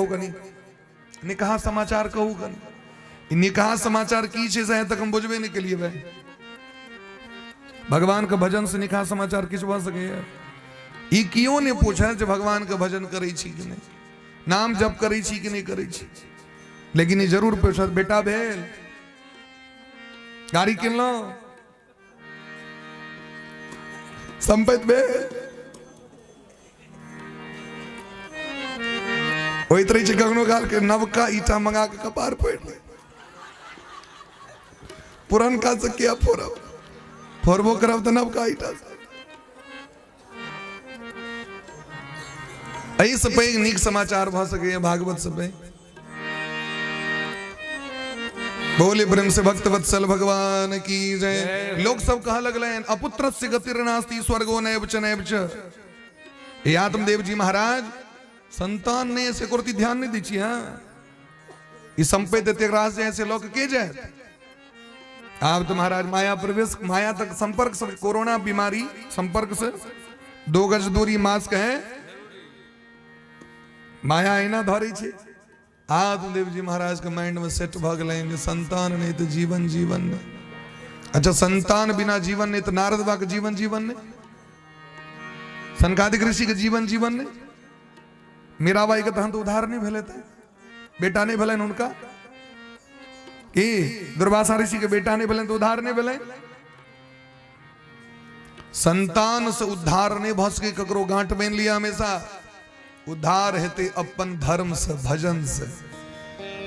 कनी निकाह समाचार कहू कनी निकाह समाचार की चीज है तक हम बुझबे नहीं के लिए भाई भगवान के भजन से निकाह समाचार किस भा सके ई क्यों ने पूछा जो भगवान के भजन करे छी कि नहीं नाम जप करे छी कि नहीं करे छी लेकिन ये जरूर पूछा बेटा भेल गाड़ी किन लो संपत्ति भेल वही तरह से कखनो काल के नवका ईटा मंगा के कपार फोड़ ले पुरनका से क्या फोड़ब फोड़बो करब तो नवका ईटा से सब पे नीक समाचार भ सके भागवत सब पे बोले प्रेम से भक्त वत्सल भगवान की जय। लोग सब कहा लगले अपुत्र से गतिर्नास्ति स्वर्गो नैव च नैव च। ये आत्मदेव जी महाराज संतान ने ऐसे करती ध्यान नहीं दीची। हाँ ये संपत्ति त्यागराज जैसे लोग के जाए आप तो महाराज माया प्रवेश माया तक संपर्क से कोरोना बीमारी संपर्क से 2 गज दूरी मास्क है माया आईना धरी छे। आत्मदेव जी महाराज के माइंड में सेट भ गए संतान नहीं तो जीवन जीवन ने। अच्छा संतान बिना जीवन नहीं तो नारद बा के जीवन जीवन ने सनकादिक ऋषि के जीवन जीवन ने मीराबाई के तहन तो उधार नहीं भेले थे बेटा नहीं भेलन उनका कि दुर्वासा ऋषि के बेटा नहीं भेलन तो उधार नहीं भेले। संतान से उद्धार नहीं भ सके ककरो गांठ बांध लिया हमेशा उद्धार हेते अपन धर्म से भजन से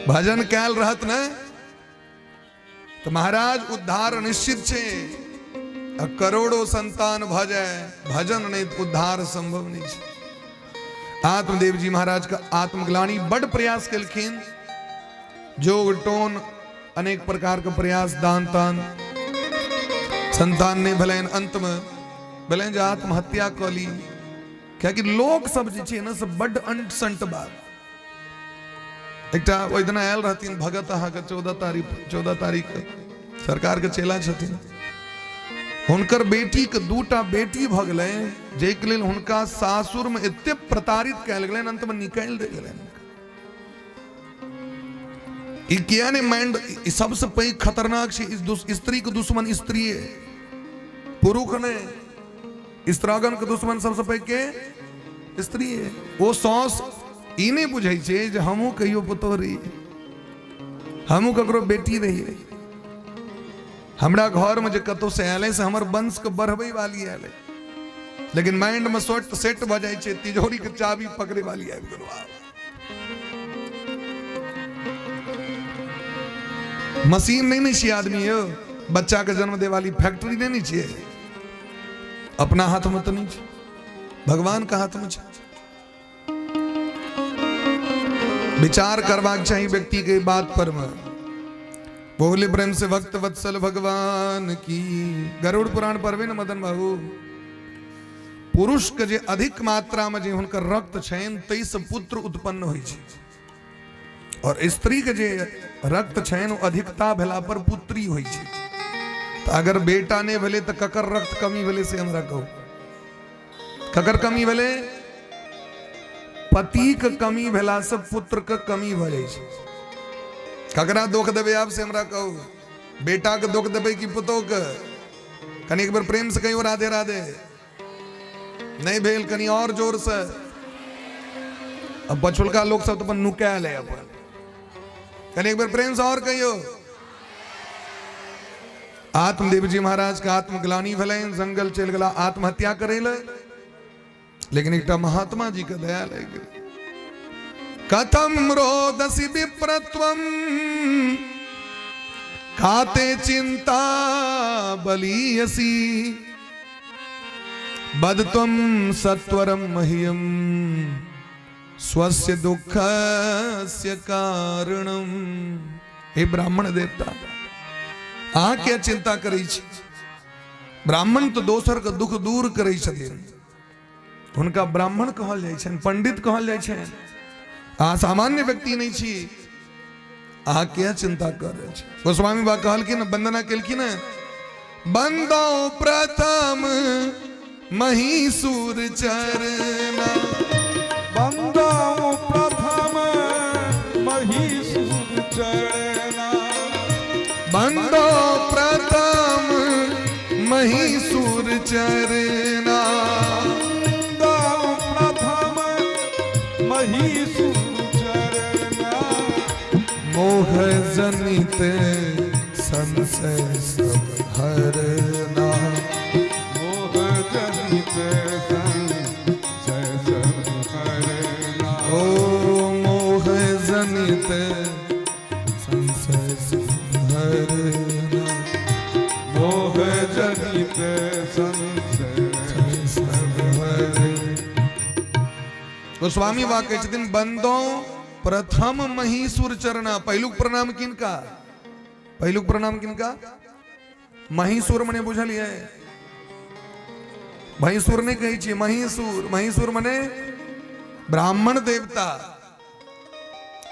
भजन कैल रहत न तो महाराज उद्धार निश्चित छे। करोड़ों संतान भजे भजन नहीं तो उद्धार संभव नहीं छे। आत्मदेव जी महाराज का आत्मग्लानी बड़ प्रयास कलखिन जोग टोन अनेक प्रकार का प्रयास दान तान संतान ने भले अंत में भले आत्महत्या कर ली क्या कि लोग सब जे ना सब बड़ अंट संट बात एकटा ओइ दिन आयल रहथिन भगत अहाँ के 14 तारीख सरकार के चेला छथिन हुनकर बेटी के 2टा बेटी भ गेलै जेके लेल हुनका सासुर में एते प्रताड़ित कैल गेलैन अंत में निकाल दे गेलैन। ई किया ने माइंड सबसे पैघ खतरनाक छै स्त्री के दुश्मन स्त्री है पुरुष ने स्त्रागन के दुश्मन सबसे पैघ के स्त्री है। वो सौस ई नहीं बुझे छे जे हमहू कहियो पुतोह रही हमहू ककरो बेटी रही हमरा घर में जो कतो से आले से हमर वंश के बढ़बे वाली आले लेकिन माइंड में सेट भ जाय छे तिजोरी के चाबी पकड़े वाली आबि गेलो। मशीन नहीं छे आदमी यो बच्चा के जन्म दे वाली फैक्ट्री नहीं छे अपना हाथ में तो नहीं छे भगवान का हाथ में छे। विचार करवाक चाहिए व्यक्ति के बात पर में बोले प्रेम से भक्त वत्सल भगवान की। गरुड़ पुराण पढ़बे न मदन बाबू पुरुष के जे अधिक मात्रा में जे हुनकर रक्त छेन तई से पुत्र उत्पन्न होई छे और स्त्री के जे रक्त छेन अधिकता भेला पर पुत्री होई छे। तो अगर बेटा ने भेले तो ककर रक्त कमी भेले से हमरा कहू ककर कमी भेले पति के कमी भेला से पुत्र के कमी भ जाय छे। ककरा दुख देवे आप से हमरा कहू बेटा के दुख देवे कि पुतोह के कनी एक बार प्रेम से कहियो राधे राधे नहीं भेल कनी और जोर से। अब बचुलका लोग सब तो अपन नुकायल है अपन कनी एक बार प्रेम से और कहियो। आत्मदेव जी महाराज का आत्मग्लानी भेलैन जंगल चल गला आत्महत्या करे ले लेकिन एक महात्मा जी का दया लग गई। कथम रोदसी विप्रत्वम खाते चिंता बलीयसी बदत्वम सत्वरम मह्यम स्वस्य दुःखस्य कारणम। हे ब्राह्मण देवता आ क्या चिंता करी छी ब्राह्मण तो दोसर के दुख दूर करै छथिन उनका ब्राह्मण कहल जाय छन पंडित कहल जाय छन। आ सामान्य व्यक्ति नहीं छी आ क्या चिंता कर रहे छी। गोस्वामी बा कहल कि न वंदना केल कि न बंदो प्रथम महिसूर चरना बंदो प्रथम महीसुर चरना बंदो प्रथम महीसुर चरना प्रथम महीसुर चरना मोह जनित संशय सब हरना मोह जनित संशय सब हरना ओ मोह जनित संशय सब हरना मोह जनित संशय सब हरना। गोस्वामी वाक्य दिन बंदो प्रथम महीसुर चरना। पहिलुक प्रणाम किनका? पहिलुक प्रणाम किनका? महीसुर मने बुझलिए? महीसुर नहीं कही छी, महीसुर। महीसुर मने ब्राह्मण देवता।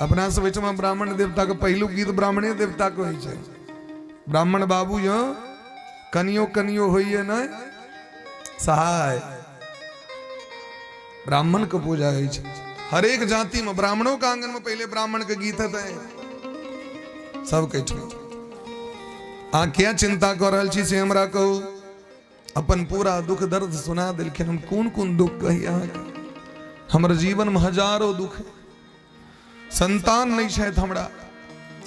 अपना सब में ब्राह्मण देवता के पहिलुक गीत ब्राह्मणे देवता को होइ छै। ब्राह्मण बाबू यो कनियो कनियो होइए न सहाय। ब्राह्मण के पूजा होइ छै हर एक जाति में। ब्राह्मणों का आंगन में पहले ब्राह्मण के गीत है सब कह क्या चिंता कर रहा छी से हमरा कहू। अपन पूरा दुख दर्द सुना दिलखिन। हम कौन कौन दुख कही अहाँके? हमर जीवन में हजारों दुख है। संतान नहीं छथि हमरा।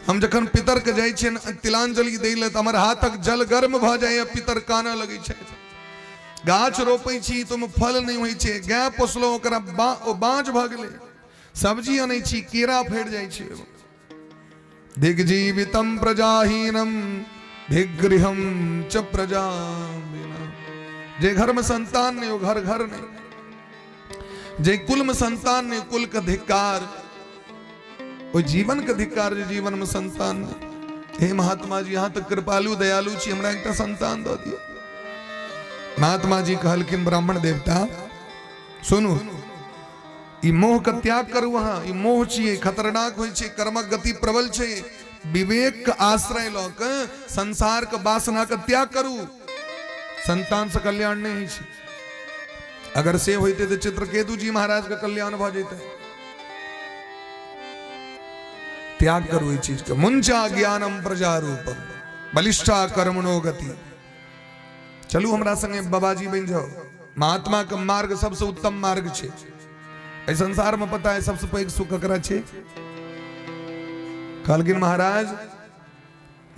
हम जखन पितर के जाइ छियन तिलांजलि दै ले त हमर हाथक जल गर्म भ जाइए। पितर कानऽ लगै छथि। गाछ रोपै छी तुम फल नहीं होइ छै। गाय पोसलो ओकरा बाँझ भ गेलै। सब्जी अनै छी कीड़ा फैड़ जाइ छै। दिग्जीवितम प्रजाहीनम धिगृहम च प्रजा। जे घर में संतान नहीं हो घर घर नहीं। जे कुल में संतान नहीं कुल का धिक्कार। वो जीवन का धिक्कार जे जीवन में संतान नहीं। हे महात्मा जी यहाँ तक कृपालु दयालु छी हमरा एकटा संतान दऽ दियौ। महात्मा जी कहलखिन ब्राह्मण देवता सुनू ई मोह का त्याग करू। अहाँ ई मोह छियै खतरनाक होइ छै। कर्मक गति प्रबल छै। विवेक का आश्रय लऽ कऽ संसार के वासना का त्याग करू। संतान से कल्याण नहीं होइ छै। अगर से होते तो चित्रकेतु जी महाराज का कल्याण भ जेतै। त्याग करू ई चीज के। मुंचा ज्ञानम प्रजारूपम बलिष्ठा कर्मणो गति। चलू हमरा संगे बाबाजी बन जाओ। महात्मा का मार्ग सबसे उत्तम मार्ग छे। इस संसार में पता है सबसे पैघ सुख ककरा छे? कहलखिन महाराज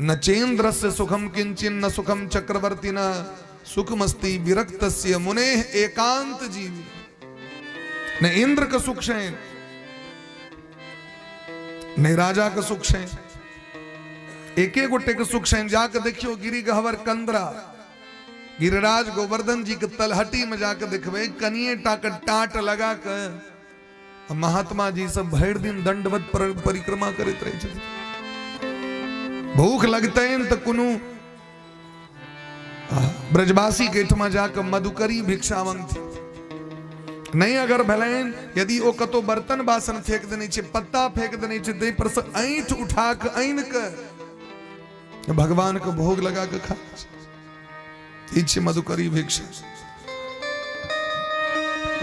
न चेन्द्रस्य सुखम किंचिन न सुखम चक्रवर्ती न सुखमस्ति विरक्तस्य मुनेः एकांत जीवी। न इंद्र का सुख है न राजा का सुख है। एक गोटे के सुख है। जाकर देखियो गिरी गहवर कंदरा गिरिराज गोवर्धन जी के तलहटी में जाकर देखबे कनिए टाक टाट लगा कर महात्मा जी सब भर दिन दंडवत परिक्रमा करते रहे छथिन। भूख लगते तो कोनो ब्रजवासी के ठमा जाकर मधुकरी भिक्षा मांगती नहीं। अगर भलेन यदि वो कतो बर्तन बासन फेंक देने छे पत्ता फेंक देने छे दे पर से ऐंठ उठा के आइन के भगवान को भोग लगा के खा इच्छे मधुकरी भिक्षा।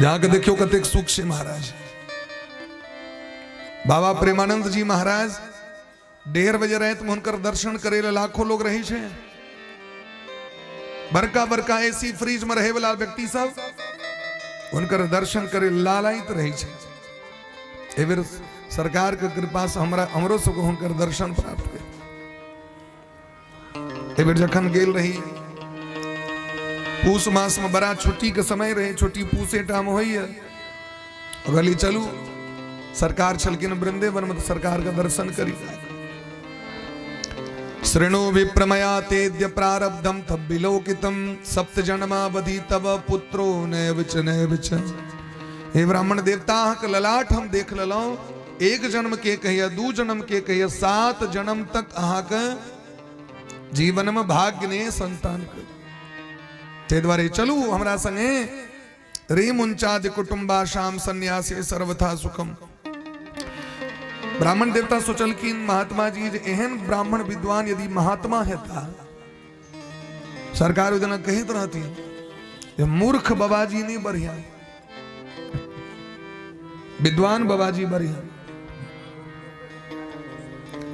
जाके देखियो कतेक सुख से महाराज। बाबा प्रेमानंद जी महाराज 1:30 बजे रात में हुनकर दर्शन करे लाखों लोग रहे छे। बड़का बड़का एसी फ्रिज में रहे वाला व्यक्ति सब उनकर दर्शन करे लालायित रहे छे। ए बेर सरकार के कृपा से हमरो सब को हुनकर दर्शन प्राप्त हुए। ए बेर जखन गेल रही पूस मास में बड़ा छुट्टी के समय रहे। छुट्टी पूसे टाइम होई है। गली चलू सरकार छलकिन वृंदावन में तो सरकार का दर्शन करी। श्रृणु विप्रमया तेद्य प्रारब्धम तब विलोकितम सप्त जन्मावधि तब पुत्रो नैव च नैव च। हे ब्राह्मण देवता के ललाट हम देख ललौ। 1 जन्म के कहिया 2 जन्म के कहिया 7 जन्म तक अहाँ के जीवन में भाग्य ने संतान के। ते द्वारे चलू हमरा संगे रे मुंचादि कुटुंबा शाम सन्यासी सर्वथा सुखम। ब्राह्मण देवता सोचलकिन महात्मा जी एहन ब्राह्मण विद्वान यदि महात्मा है था सरकार उदना कहित रहती मूर्ख बाबाजी नहीं बढ़िया विद्वान बाबाजी बढ़िया।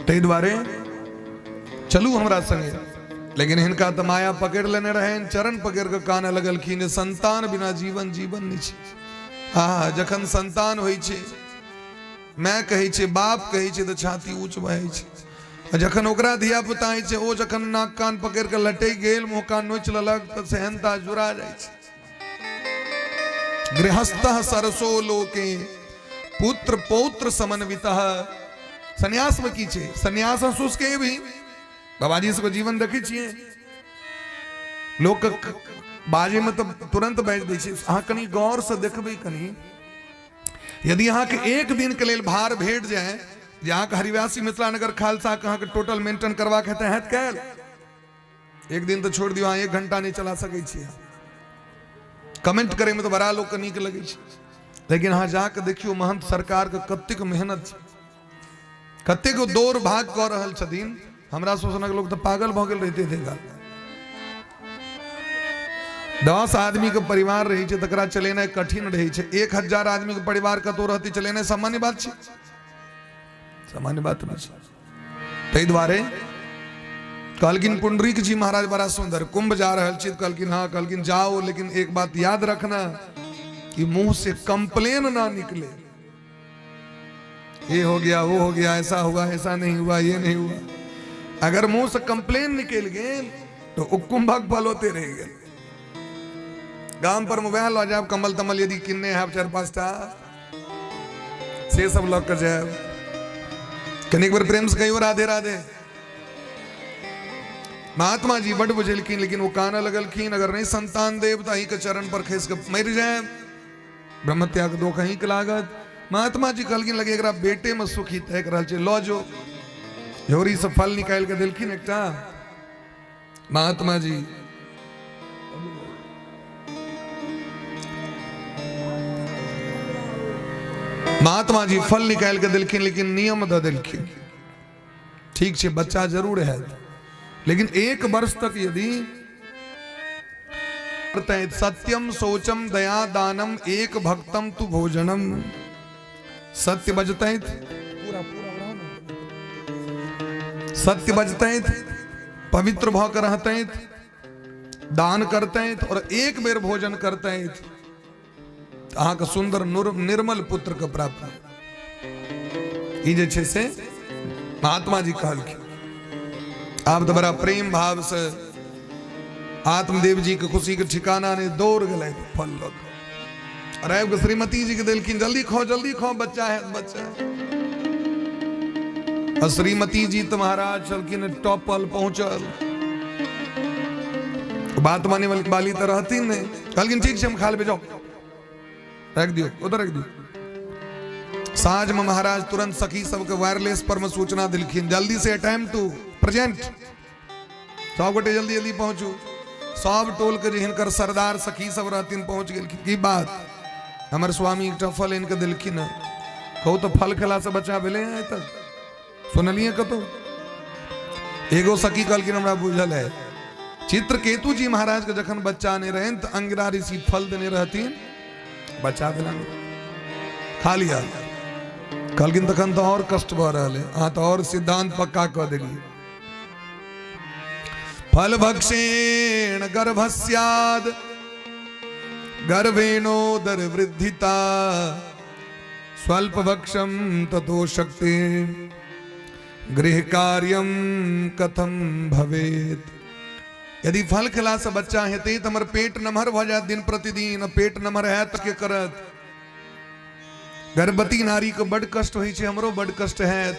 ते द्वारे चलू हमरा संगे, लेकिन हिनका तो माया पकड़ लेने रहे, चरण पकड़ के कान लगलखिन, संतान बिना जीवन जीवन नहीं छे। आहा, जखन संतान होइ छे, मैं कहै छे, बाप कहै छे तो छाती ऊंच भए छे। जखन ओकरा धिया पुता होइ छे, ओ जखन नाक कान पकड़ के लटक गेल, मुंह कान नोच लेलक, तो सहनता जुड़ा जाय छे। गृहस्थः सरसो लोके पुत्र पौत्र समन्वितः। सन्यास में की छे, सन्यास शुष्क भी बाबाजी सबके जीवन देखै छियै, लोक बाजे में तो तुरंत बाजि दै छै। अहाँ कनि गौर से देखबै, कनि यदि अहाँ के एक दिन के लेल भार भेट जाए, जे अहाँ के हरिवासी मिथिला नगर खालसा के अहाँ के टोटल मेंटेन करबाक हेतै, हैत कैल? एक दिन तो छोड़ दियो, अहाँ 1 घंटा नहीं चला सकै छियै। कमेंट करे में तो बड़ा लोग के नीक लगै छै, लेकिन अहाँ जाके देखियो महंत सरकार के कतेक मेहनत छै, कतेक दौड़ भाग कऽ रहल छथिन। हमरा सोचनक लोग तो पागल भऽ गेल रहिते थे। 10 आदमी के परिवार रही छै, तकरा चलेनाइ कठिन रही छै। 1000 आदमी के परिवार कतौ रहती, चलेनाइ सामान्य बात छै, सामान्य बात नहीं छै। ताहि दुआरे कहलखिन पुंडरीक जी महाराज बड़ा सुंदर, कुंभ जा रहल छी, कहलखिन हाँ, कहलखिन जाओ, लेकिन एक बात याद रखना कि मुंह से कंप्लेन ना निकले। ये हो गया, वो हो गया, ऐसा हुआ, ऐसा नहीं हुआ, ये नहीं हुआ। अगर मुंह से कंप्लेन निकल गए तो कुंभक फल होते रह गए। गांव पर मोबाइल आ जाए, कमल तमल यदि किन्ने है 4-5 टा से सब लग कर जाए, कनिक बार प्रेम से कही राधे राधे। महात्मा जी बड़ बुझेलखिन, लेकिन वो काना लगलखिन, अगर नहीं संतान देव तो अही के चरण पर खस के मर जाए, ब्रह्मत्याग दो कहीं के लागत। महात्मा जी कहलखिन, लगे एकरा बेटे में सुखी तय कर रहल छै, लो जो झोरी से फल निकाल के देलखिन एकटा। महात्मा जी महात्मा जी फल निकाल के देलखिन, लेकिन नियम द देलखिन, ठीक छै बच्चा जरूर है, लेकिन 1 वर्ष तक यदि सत्यम शौचम दया दानम एक भक्तम तु भोजनम, सत्य बजते, सत्य बजते, पवित्र भ कर रहते, दान करते और एक बेर भोजन करते, अहाँ के सुंदर निर्मल पुत्र के प्राप्त। ई जे छै से महात्मा जी कहलखिन। आप तो बड़ा प्रेम भाव से आत्मदेव जी के खुशी के ठिकाना ने दौड़ गए फल लग, और आबि के श्रीमती जी के देलखिन, जल्दी खाओ, बच्चा है, बच्चा। और श्रीमती जी तो महाराज चलखिन, टॉपल पहुंचल, बात माने वाली तो रहती ने, कहलखिन ठीक से हम खा लेबे, जाओ रख दियो, उधर रख दियो। साँझ में महाराज तुरंत सखी सबके वायरलेस पर में सूचना दिलखिन, जल्दी से अटेम्प्ट टू प्रेजेंट, सब गोटे जल्दी जल्दी पहुंचू। सब टोल के जे हिनकर सरदार सखी सब रहथिन पहुंच गेलखिन। की बात, हमर स्वामी एकटा फल इनके दिलखिन, कहू तो फल खेला से बच्चा भेले हैं तक, सुनलिए कतो? एगो सखी कहलखिन हमरा बुझल है, चित्रकेतु जी महाराज के जखन बच्चा नहीं रहे तो अंगिरा ऋषि फल देने रहथिन, बच्चा भेला खा लिया। कहलखिन तखन तो और कष्ट भ रहल है, अहाँ तो और सिद्धांत पक्का कह देलिए। फल भक्षेण गर्भस्याद गर्भेणोदर वृद्धिता स्वल्प भक्षम ततो शक्ति गृह कार्यम कथम भवेत। यदि फल खिला से बच्चा हेते तो हमर पेट नमहर भ जाए दिन प्रतिदिन, पेट नमहर है तो के करत। गर्भवती नारी को बड़ कष्ट होई छे, हमरो बड़ कष्ट है।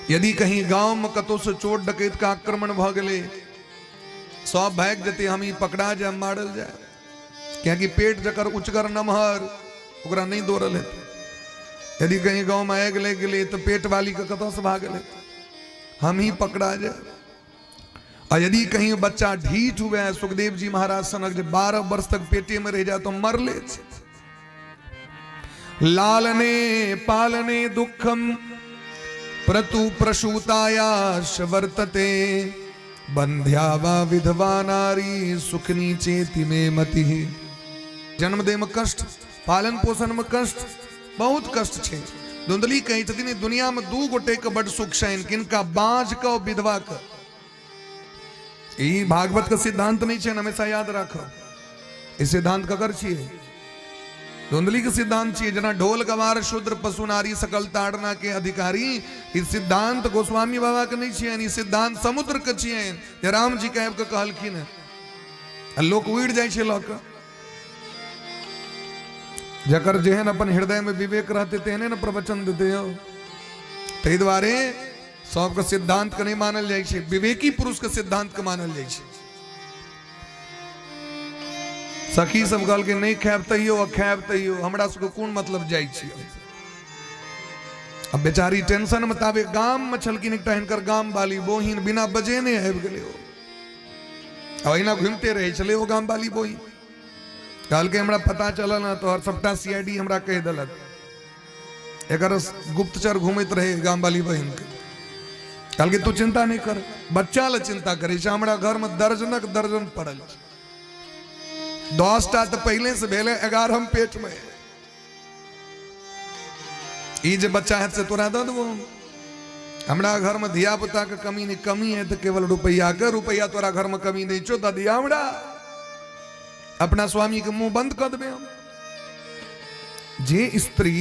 यदि कहीं गांव में कतो से चोट डकैत का आक्रमण भ गेले, सब भाग जते, हम ही पकड़ा जाए, मारल जाए, क्योंकि पेट जकर उचगर नमहर ओकरा नहीं दौड़ल है। यदि कहीं गांव में आग लग गए तो पेट वाली के कतो से भाग गए, हम ही पकड़ा जाए। और यदि कहीं बच्चा ढीठ हुए, सुखदेव जी महाराज सनक जो 12 वर्ष तक पेटे में रह जाए तो मर ले। लालने पालने दुखम प्रतु प्रसूतायाश वर्तते बंध्या वा विधवा नारी सुखनी चेति में मति। जन्म दे में कष्ट, पालन पोषण में कष्ट, बहुत कष्ट छे। धुंधली कही छथिन दुनिया में दू गोटे के बड़ सुख छनि किनका बाँझ का और विधवा का। ई भागवत का सिद्धांत नहीं है, हमेशा याद रखो। इस सिद्धांत ककर छिए धुंधली के सिद्धांत छिए जना ढोल गवार शूद्र पशु नारी सकल ताड़ना के अधिकारी। इस सिद्धांत गोस्वामी बाबा के नहीं छिए, ई सिद्धांत समुद्र के छिए। राम जी कह के कहलखिन लोक उड़ जाए छे लोक जकर जेहन अपन हृदय में विवेक रहते तेहने न प्रवचन देते हो। तै द्वारे सबके सिद्धांत के नहीं मानल जाए छे, विवेकी पुरुष के सिद्धांत के मानल जाए छे। सखी सब कहल के नहीं खायब तैयो और खायब तैयो हमरा सबके कोन मतलब जाय छी। अब बेचारी टेंशन में ताबे गाम में छलकिन एकटा हिनकर गाम वाली बोहिन बिना बजे ने आबि गेलै ओ अहिना घूमते रहे छले ओ गाम वाली बोहिन। कहल के हमरा पता चलल ना तो हर सबटा सीआईडी हमरा कह देलक एकर गुप्तचर घूमैत रहे गाम वाली बहिन के। कहल के तू चिंता नहीं कर, बच्चा ले चिंता करे छे, हमरा घर में दर्जनक दर्जन पड़ल छे। 10टा तो पहले से भेले 11 पेट में। ई जे बच्चा है से तोरा दे देबो। हमरा घर में धिया पुता के कमी नहीं, कमी है तो केवल रुपया के। रुपया तोरा घर में कमी नहीं छो, दिया हमरा अपना स्वामी के मुंह बंद कर देबे हम। जे स्त्री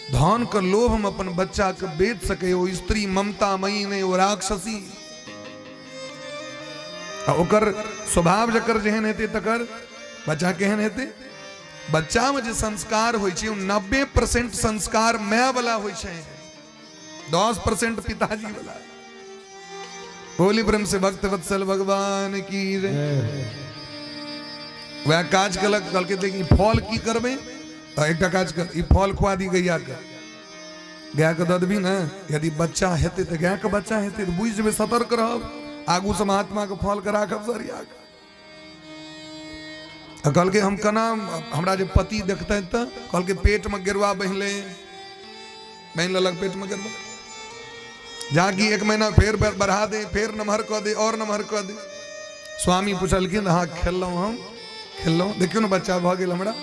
धन के लोभ में अपन बच्चा के बेच सके ओ स्त्री ममता मई नहीं, ओ राक्षसी। ओकर स्वभाव जकर जेहन हेते तकर बच्चा केहन हेते। बच्चा में जे संस्कार होय छै 90% संस्कार माय वाला होय छै, 10% पिताजी वाला। बोली प्रेम से भक्त वत्सल भगवान की रे। वह काज कलक कल के देखी फल की करबे एक काज कर ई फल खुआ दी गैया के। गाय के दद भी ना यदि बच्चा हेते तो गाय के बच्चा हेते तो बुझ जेबे, सतर्क रहब। आगू से महात्मा के फल के राखब सरिया के। कल के हम कना हमरा जे पति देखते तो कल के पेट में गिरवा बहले बहन ललक पेट में गिरवा जाकि 1 महीना फिर बढ़ा दे, फिर नमहर कह दे और नमहर कह दे। स्वामी पूछलखिन हाँ खेललौं हम खेललौं, देखियो ना बच्चा भ गेल हमरा।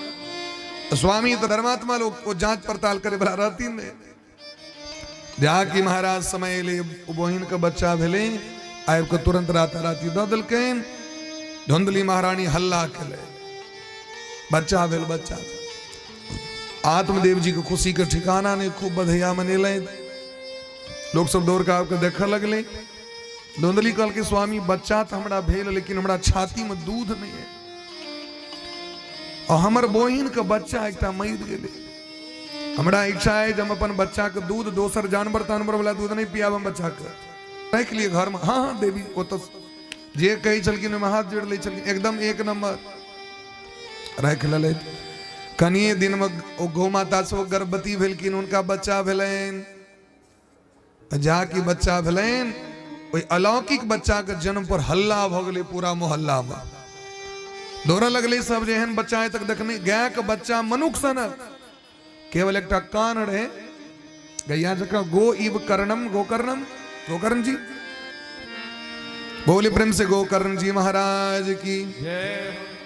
स्वामी तो धर्मात्मा लोग वो जांच पड़ताल करे वाला रहतीन ने। जाकि महाराज समय ले बहिन के बच्चा भेले आबि के तुरंत राताराती दऽ देलकैन। धुंधली महारानी हल्ला केले, बच्चा भेल बच्चा। आत्मदेव जी के खुशी के ठिकाना नहीं, खूब बधैया मनेले। लोग सब दौड़ के आके देखे लगले। धुंधली कहल के स्वामी बच्चा तो हमरा भेल लेकिन हमरा छाती में दूध नहीं है और हमर बहिन के बच्चा एकटा मरि गेले। हमरा इच्छा है जब अपन बच्चा के दूध दोसर जानवर तानवर वाला दूध नहीं पियाब हम बच्चा के रख लिए घर में। हाँ हाँ देवी ओ तो जे कही छलखिन में हाथ जोड़ ले छलखिन, एकदम 1 नंबर रख ले। कनिए दिन में ओ गौ माता से गर्भवती भेलखिन, उनका बच्चा भेलैन। जाकि बच्चा भेलैन ओइ अलौकिक बच्चा के जन्म पर हल्ला भ गेलै पूरा मोहल्ला में। दौड़ लगले सब जेहन बच्चा है तक देखने। गाय के बच्चा मनुख सनक, केवल एकटा कान रहे गैया जका। गो इव कर्णम गोकर्णम, गोकर्ण जी बोले प्रेम से गोकर्ण जी महाराज की।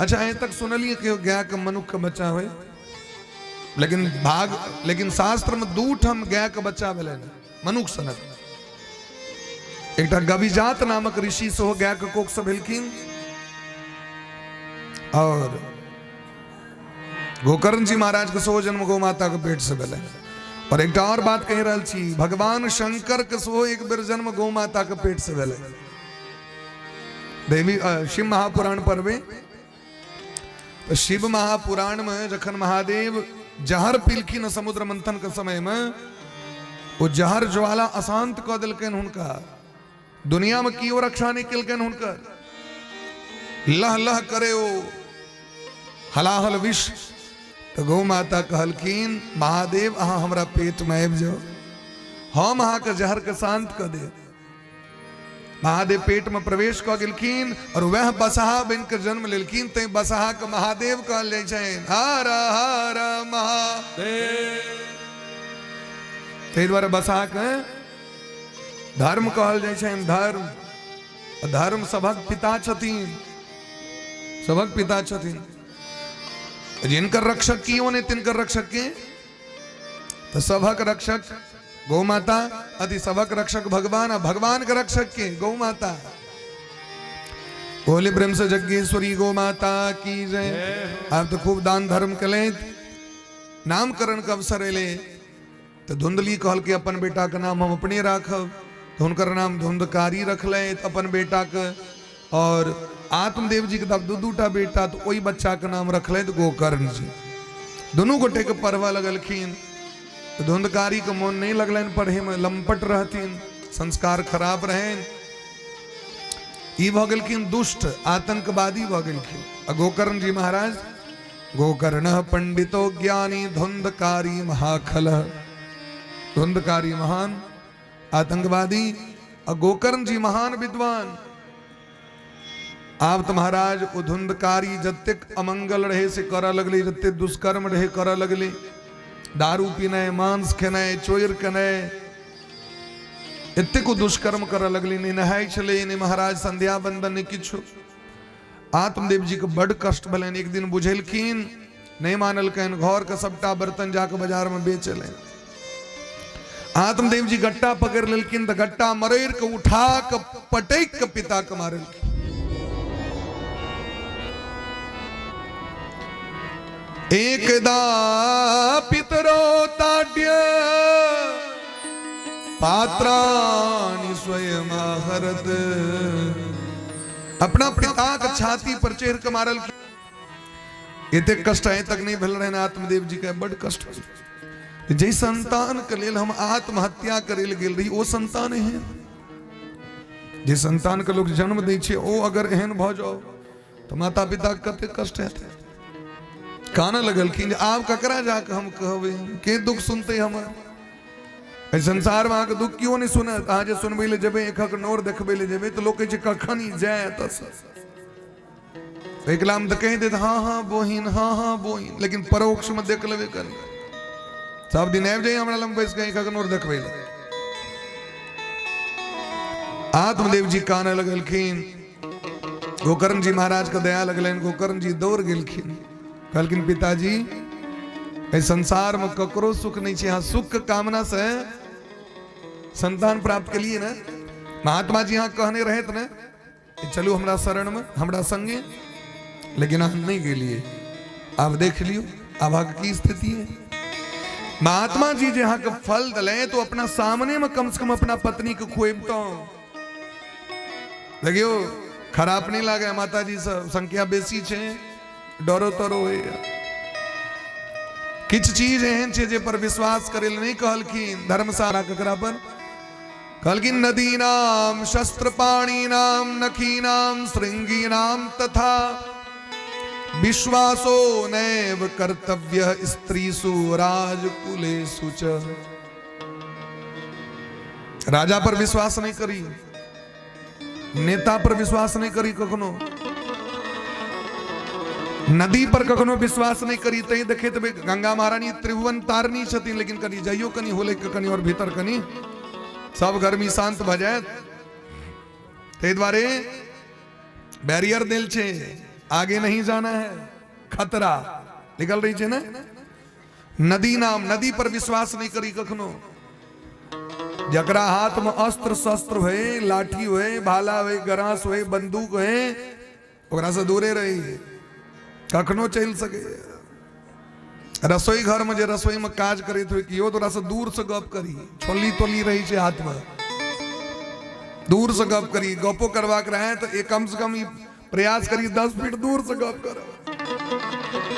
अच्छा यहीं तक सुनलिए कि गाय के मनुख का बच्चा हुए, लेकिन शास्त्र में 2 ठम गाय के बच्चा भेले मनुख सनक। एकटा गविजात नामक ऋषि से हो गाय के कोख से भेलखिन और गोकर्ण जी महाराज के सो जन्म गौ माता के पेट से भेले। और एक और बात कह रहा छी, भगवान शंकर के सो एक बेर जन्म गौ माता के पेट से भेले। देवी शिव महापुराण पढ़बे तो शिव महापुराण में जखन महादेव जहर पिलखिन समुद्र मंथन के समय में, वो जहर ज्वाला अशांत कऽ देलकैन हुनका। दुनिया में कियो रक्षा नहीं केलकैन हुनकर। लह लह करे ओ हलाहल विष। तो गौ माता कहलखिन महादेव अहाँ हमरा पेट में आबि जाओ, हम अहाँ के जहर के शांत कर दे। महादेव पेट में प्रवेश कऽ गेलखिन और वह बसहा बन के जन्म लेलखिन। ते बसहा के महादेव कहल जाइ छनि। हर हर महादेव। ताहि दुआरे बसहा के धर्म कहल जाइ छनि। धर्म धर्म सभक पिता छथिन, सभक पिता छथिन। जिनकर रक्षक कियो ने तिनकर रक्षक के तो सभक रक्षक गौ माता, अति सभक रक्षक भगवान, भगवान का रक्षक के गौ माता। बोले प्रेम से जग्गेश्वरी गौ माता की जय। आप तो खूब दान धर्म कले, नामकरण का अवसर ले तो धुंधली कहल के अपन बेटा का नाम हम अपने राखब, तो उनकर नाम धुंधकारी रख ले अपन बेटा के। और आत्मदेव जी के तब दूटा बेटा, तो वही बच्चा का नाम रख ले तो गोकर्ण जी। दोनों गोटे के पढ़वा लगलखिन, तो धुंधकारी के मन नहीं लगलन पढ़े में, लंपट रहतीन, संस्कार खराब रहे, ई भ गेलखिन दुष्ट आतंकवादी भ गेलखिन। गोकर्ण जी महाराज, गोकर्ण पंडितो ज्ञानी धुंधकारी महाखल। धुंधकारी महान आतंकवादी और गोकर्ण जी महान विद्वान। आप तो महाराज वो धुंधकारी जत्ते अमंगल रहे से करा लगले, जत्ते दुष्कर्म रहे करा लगले, दारू पीने, मांस खेने, चोर कने, इतने को दुष्कर्म करा लगले, नहीं नहाय चले, नहीं महाराज संध्या बंदन ने किछु। आत्मदेव जी को बड़ कष्ट भले, एक दिन बुझेलखिन, नहीं मानल कहन, घर का सबटा बर्तन जाकर बाजार में बेचले। आत्मदेव जी गट्टा पकड़ लेलखिन, तो गट्टा मरेर के उठा के पटेक के पिता के मारलखिन। एकदा पितरो ताड्य पात्राणि स्वयं हरत। अपना पिता का छाती पर चेहर के मारल। इतने कष्ट है तक नहीं भल रहे आत्मदेव जी का बड़ कष्ट। जे संतान के लेल हम आत्महत्या करे गेल रही, वो संतान है। जे संतान के लोग जन्म दै छै, ओ अगर एहन भ जाओ तो माता पिता के कते कष्ट हेतै। काना लगलखिन, आब ककरा जाके हम कहबे, के दुख सुनते हमर। एहि संसार में अहाँके दुख क्यों नहीं सुनत। अहाँ जे सुनबै ले जेबै, एकक नोर देखबै ले जेबै, तो लोग कहै छै कखन ई जाय एतऽ। एक लाम तो कह देत हाँ हाँ बोहिन, हाँ हाँ बोहिन, लेकिन परोक्ष में देख लेबे कर। सब दिन आबि जाइए हमरा लग बैस के एकक नोर देखबै ले। आत्मदेव जी काना लगलखिन, गोकर्ण जी महाराज का दया लगलन। गोकर्ण जी दौड़ गेलखिन, कहलखिन पिताजी इस संसार में ककरो सुख नहीं है। सुख के कामना से संतान प्राप्त के लिए ना महात्मा जी यहाँ कहने रहे थे ना, चलो हमरा शरण में, हमरा संगे, लेकिन हम नहीं गेलिए। आप देख लियो अब की स्थिति है। महात्मा जी जहाँ का फल दले, तो अपना सामने में कम से कम अपना पत्नी को खुएब तो लगियो खराब नहीं लगे। माता जी सब संख्या बेसी छे, डरो तरो है। किछ चीज एहन छे जे पर विश्वास करे नहीं कहलखिन। धर्मशाला ककरा पर कहलखिन, नदीनाम शस्त्रपाणीनाम नखीनाम श्रृंगीनाम तथा विश्वासो नैव कर्तव्य स्त्रीसु राजकुलेषु च। राजा पर विश्वास नहीं करी, नेता पर विश्वास नहीं करी, कखनो नदी पर कखनो विश्वास नहीं करी। तही देखे तो गंगा महारानी त्रिभुवन तारनी छथिन, लेकिन कनी जाइयो कनी होले कनी और भीतर कनी सब गर्मी शांत भ जाए। ते द्वारे बैरियर दिल छे, आगे नहीं जाना है, खतरा निकल रही छे ना। नदी नाम, नदी पर विश्वास नहीं करी कखनो। जकरा हाथ में अस्त्र शस्त्र है, लाठी है, भाला है, गरास है, बंदूक है, ओकरा से दूरे रही, कखनो चल सके। रसोई घर में जे रसोई में काज करते हुए कि तो से दूर से गप करी, छोली तोली रही है हाथ में, दूर से गप करी। गपो करवा के रहे तो एक कम से कम प्रयास करी 10 फीट दूर से गप कर।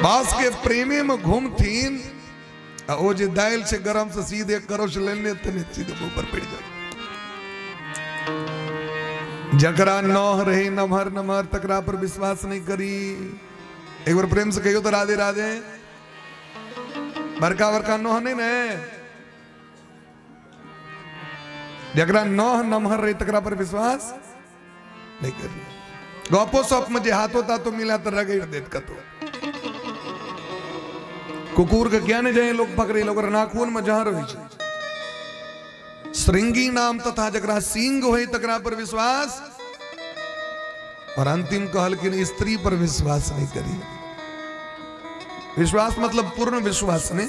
बास के प्रेमे में घूमथीन, वो जे दाल से गरम से सीधे करो से लेने तने सीधे ऊपर पड़ जाए। जकरा नौह रहे नमहर नमहर, तकरा पर विश्वास नहीं करी। एक बार प्रेम से कहियो तो राधे राधे। बरका बरका नौह नहीं ने, जकरा नौह नमहर रहे तकरा पर विश्वास नहीं करी। गपो सप में जे हाथों तातो मिला तो रगड़ देत कतो। कुकुर के क्या नहीं जाए लोग पकड़े, लोग नाखून में जहर हो। श्रृंगी नाम तथा जकरा सींग हो तकरा पर विश्वास। और अंतिम कहल कि स्त्री पर विश्वास नहीं करी। विश्वास मतलब पूर्ण विश्वास नहीं,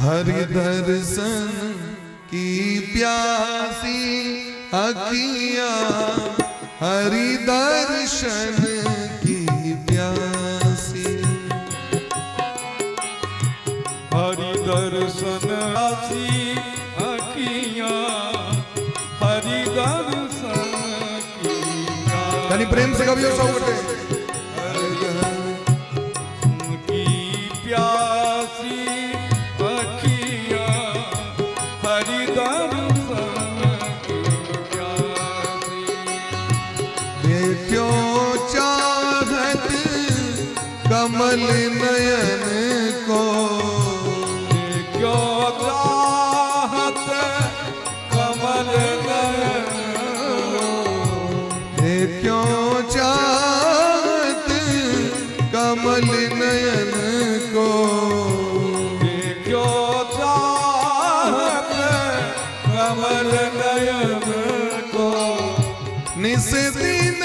हरि दर्शन की प्यासी अखियाँ, हरि दर्शन की प्यासी। हरि दर्शन आसी अखियाँ, हरि दर्शन की यानी प्रेम से कभी सब उठे। की प्यासी अखियाँ, हरि दर्शन की प्यासी। देखो चाहत कमल नयन को, क्यों चाहत कमल नयन, देखो चाहत कमल नयन को, क्यों चाहत कमल नयन को। निस दिन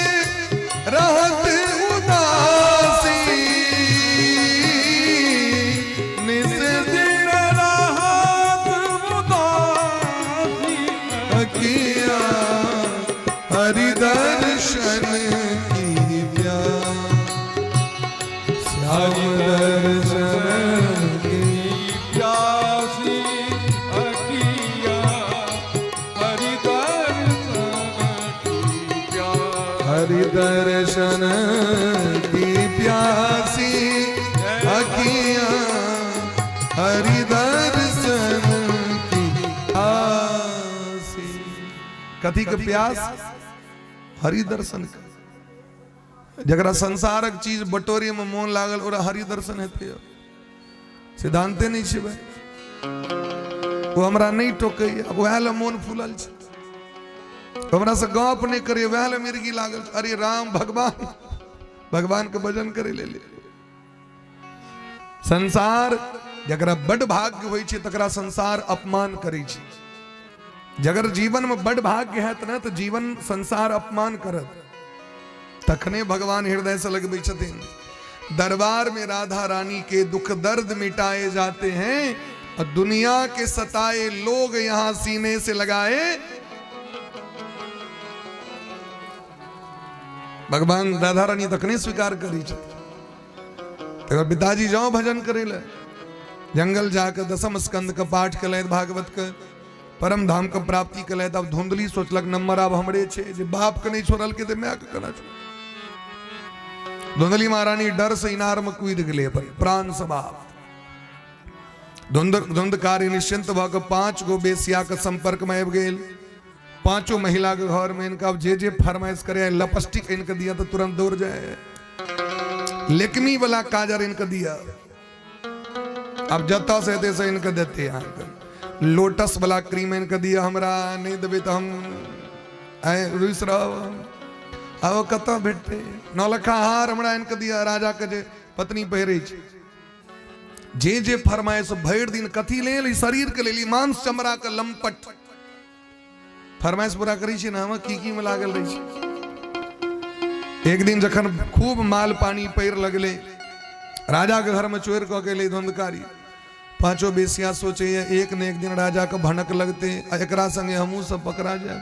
रहत उदासी, निस दिन रहत उदासी अखियाँ, हरि दर्शन की प्यास, श्याम दर्शन की प्यासी अखियाँ, हरि दर्शन की प्यासी। हरि दर्शन की प्यासी अखियाँ, हरि दर्शन की प्यासी। कथी के प्यास? हरि दर्शन का। जरा संसारक चीज बटोरी में मोन लागल और हरि दर्शन हेते सिद्धांते नहीं छे भाई, वो हमरा नहीं टोके, वह ले मोन फूलल छे, हमरा से गप नहीं करे, वह ले मिर्गी लागल। अरे राम भगवान, भगवान के भजन करे ले। संसार जकरा बड़ भाग्य होई छे तकरा संसार अपमान करे छे। जगर जीवन में बड़ भाग्य है ना तो जीवन संसार अपमान करत, तखने भगवान हृदय से लगबे छथिन। दरबार में राधा रानी के दुख दर्द मिटाए जाते हैं और दुनिया के सताए लोग यहां सीने से लगाए। भगवान राधा रानी तखने स्वीकार करी छथिन। तो पिताजी जाओ भजन करे ले, जंगल जाकर दसम स्कंद का पाठ कलैत, भागवत का परम धाम का प्राप्ति कलैत। अब धुंधली सोचलक नंबर अब हमरे छे, जे बाप के नहीं छोड़ल के मैं के कना छो। धुंधली महारानी डर से इनार में कूद गए पर प्राण समाप्त। धुंधकारी निश्चिंत भग 5 गो बेसिया के संपर्क में आबि गेल। 5 महिला के घर में इनका अब जे फरमाइश करे, लिपस्टिक इनके दिया तो तुरंत दौड़ जाए, लेकमी वाला काजर इनके दिया, अब जता से देते से इनके देते हैं। लोटस वाला क्रीम इनके दिया, हमरा नहीं देवे तो हम रुस रहो। अब कत भेटते नौलखा हार हमरा इनके दिया, राजा के जे पत्नी पहिरे जे फरमाइश भर दिन कथी ले शरीर के लेली, मांस चमड़ा के लंपट फरमाइश पूरा करी छी ना, हम की में लागल रही छी। एक दिन जखन खूब माल पानी पैर लगले, राजा के घर में चोर कह के ले धुंधकारी। 5 बेसिया सोचे एक न एक दिन राजा के भनक लगते, एकरा संगे हमू सब पकड़ा जाए।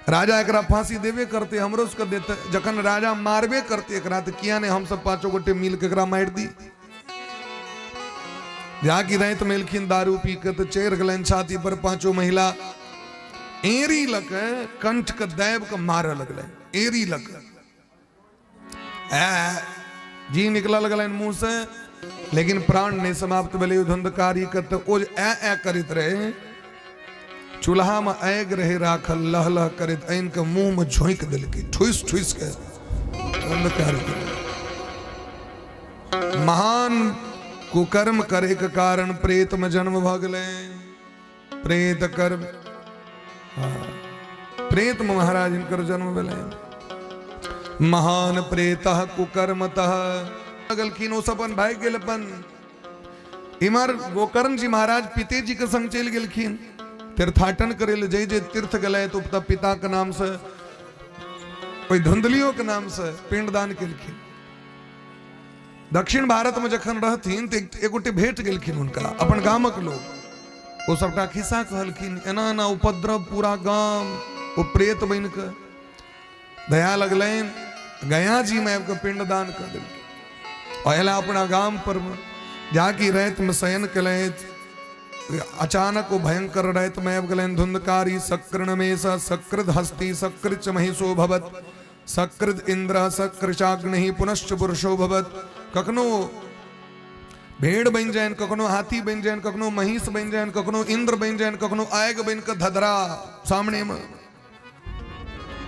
राजा एकरा फांसी देवे करते, हमरो उसको देते। जखन राजा मारबे करते एकरा तो किया ने हम सब 5 गोटे मिल के एकरा मार दी। जाकी रात मेलखिन दारू पी के तो चेर गलन छाती पर 5 महिला एरी लग कंठ के दैव के मारे लगल। एरी लग जी निकल लगल मुंह से, लेकिन प्राण नहीं समाप्त भेले। धुंधकारी के तो ओ ए करित रहे, चूल्हा में आग रहे राखल, लह लह करित आन के मुंह में झोंक दिलके, ठुस ठुस के। महान कुकर्म करे के कारण प्रेत में जन्म भ गए। प्रेत कर्म, प्रेत में महाराज इनकर जन्म भेले। महान प्रेतः कुकर्मतः गलखिन, ओ अपन भाग गेल। अपन इमर गोकर्ण जी महाराज पिते जी के संग चल गेलखिन तीर्थाटन करे ले। जय जय तीर्थ गए तो पिता के नाम से, कोई धुंधलियों के नाम से पिंडदान केलखिन। दक्षिण भारत में जखन रहथिन तो एक गोटे भेट गेलखिन हुनका अपन गामक लोग। वो सबटा खिस्सा कहलखिन, एना एना उपद्रव पूरा गाम, वो प्रेत बन के दया लगलैन, गया जी में आबि पिंडदान कर देलखिन। और अला अपना गाम पर में जाके रात में शयन कलैत, अचानक वो भयंकर रात में आबि गलैन। धुंधकारी सकृण में सकृत हस्ती सकृच महिषो भवत, सकृत इंद्र सकृचाग्नि पुनश्च पुरुषो भवत। कखनो भेड़ बन जाए, कखनो हाथी बन जाए, कखनो महिष बन जाए, कखनो इंद्र बन जाए, कखनो आग बन के धधरा सामने में।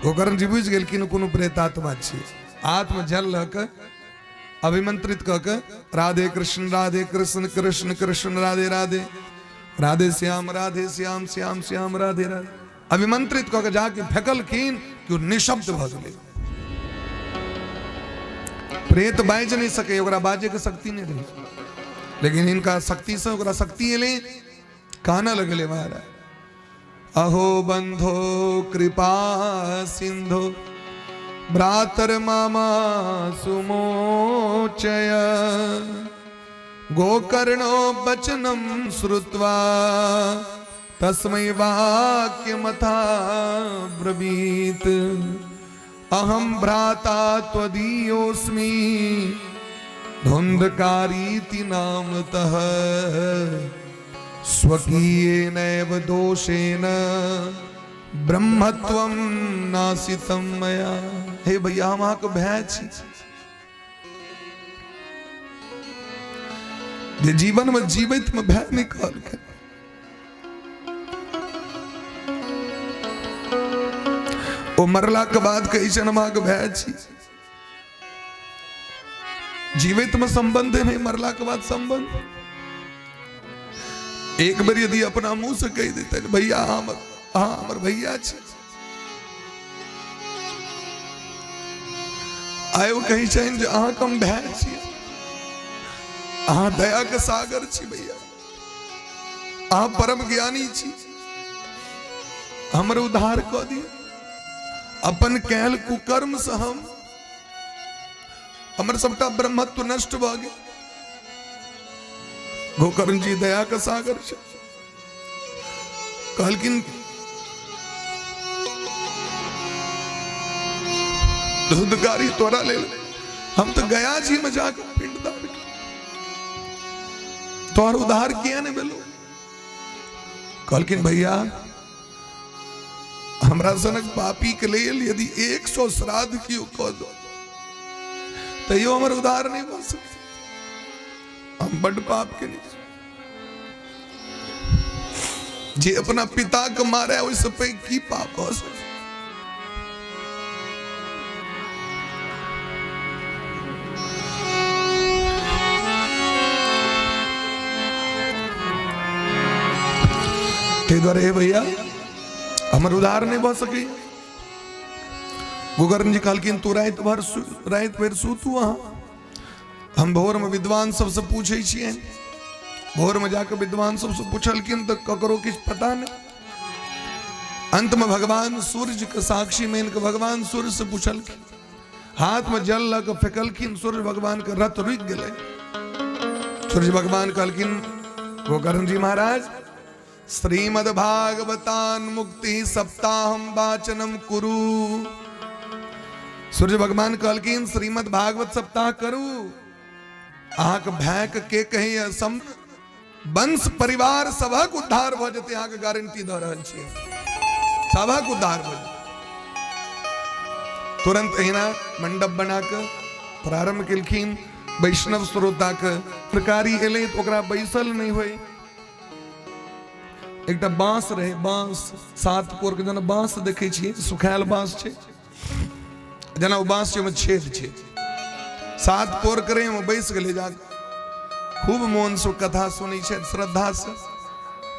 गोकर्ण जी बुझ गेल कि कोनो प्रेतात्मा छी। आत्म जल लक अभिमंत्रित क के राधे कृष्ण कृष्ण कृष्ण राधे राधे, राधे श्याम श्याम श्याम राधे राधे अभिमंत्रित क के जाके फेकलखिन कि निशब्द भ गेलै। प्रेत बाज नहीं सके, ओकरा बाजे के शक्ति नहीं रही, लेकिन इनका शक्ति से ओकरा शक्ति एले, कहना लगले महाराज, अहो बंधो कृपा सिंधु भ्रातर मामा सुमोचय, गोकर्णो वचनम श्रुत्वा तस्मै वाक्यमथा ब्रवीत, अहम भ्राता त्वदीयोऽस्मि धुंधकारीति नामतः, स्वकीयेनैव दोषेण ब्रह्मत्वं नासितं मया। हे भैया हम अहाँके भाई छी, जे जीवन में जीवित में भाई निकाल के वो मरला के बाद कही छन हम अहाँके भाई छी। जीवित में संबंध नहीं, मरला के बाद संबंध। एक बार यदि अपना मुंह से कह देते भैया हमर भैया छी, आयो कही छन जे अहाँ कम भाई छी, अहाँ दया के सागर छी भैया, अहाँ परम ज्ञानी छी, हमर उद्धार क दिए। अपन कैल कुकर्म से हमर सबटा ब्रह्मत्व नष्ट भ गेल। गोकर्ण जी दया का सागर छै, कहलखिन धुंधकारी तोरा ले, हम तो गया जी में जाकर पिंडदान तोहर उद्धार किया नहीं भेलो। कहलखिन भैया हमरा सनक पापी के लेल यदि 100 श्राद्ध कियो कह दो तैयो हमर उद्धार नहीं भ सकते, हम बड़ पाप के नहीं। जे अपना पिता के मारे वैसे पे की पाप हो सकते। द्वारे भैया हमर उद्धार नहीं भ सके। गोकर्ण जी कहलखिन तू रात भर सुतू अहाँ, हम भोर में विद्वान सबसे पूछे छिए। भोर में जाकर विद्वान सबसे पूछलखिन तो ककरो किछ पता नहीं। अंत में भगवान सूर्य के साक्षी में इनके भगवान सूर्य से पूछलखिन, हाथ में जल लग फेंकलखिन, सूर्य भगवान के रथ रुक गए। सूर्य भगवान कहलखिन गोकर्ण जी महाराज श्रीमद् भागवतान मुक्ति सप्ताहम वाचनम कुरु। सूर्य भगवान कहलखिन श्रीमद् भागवत सप्ताह करू, अहाँके भाई के कही वंश परिवार सबक उद्धार भ जेतै, अहाँके गारंटी द रहल छियै, सबक उद्धार भ जेतै। तुरंत अहिना मंडप बना के प्रारंभ केलखिन। वैष्णव श्रोता के प्रकारी एलै तो ओकरा बैसल नहीं होय। एकटा बांस रहे, बांस 7 कोर के जेना बांस देखे छियै, सुखायल बांस छै, जेना ओ बांस छै में छेद छै, 7 कोर करे में बैस गेलै जाके, खूब मोन से कथा सुनै छै श्रद्धा से।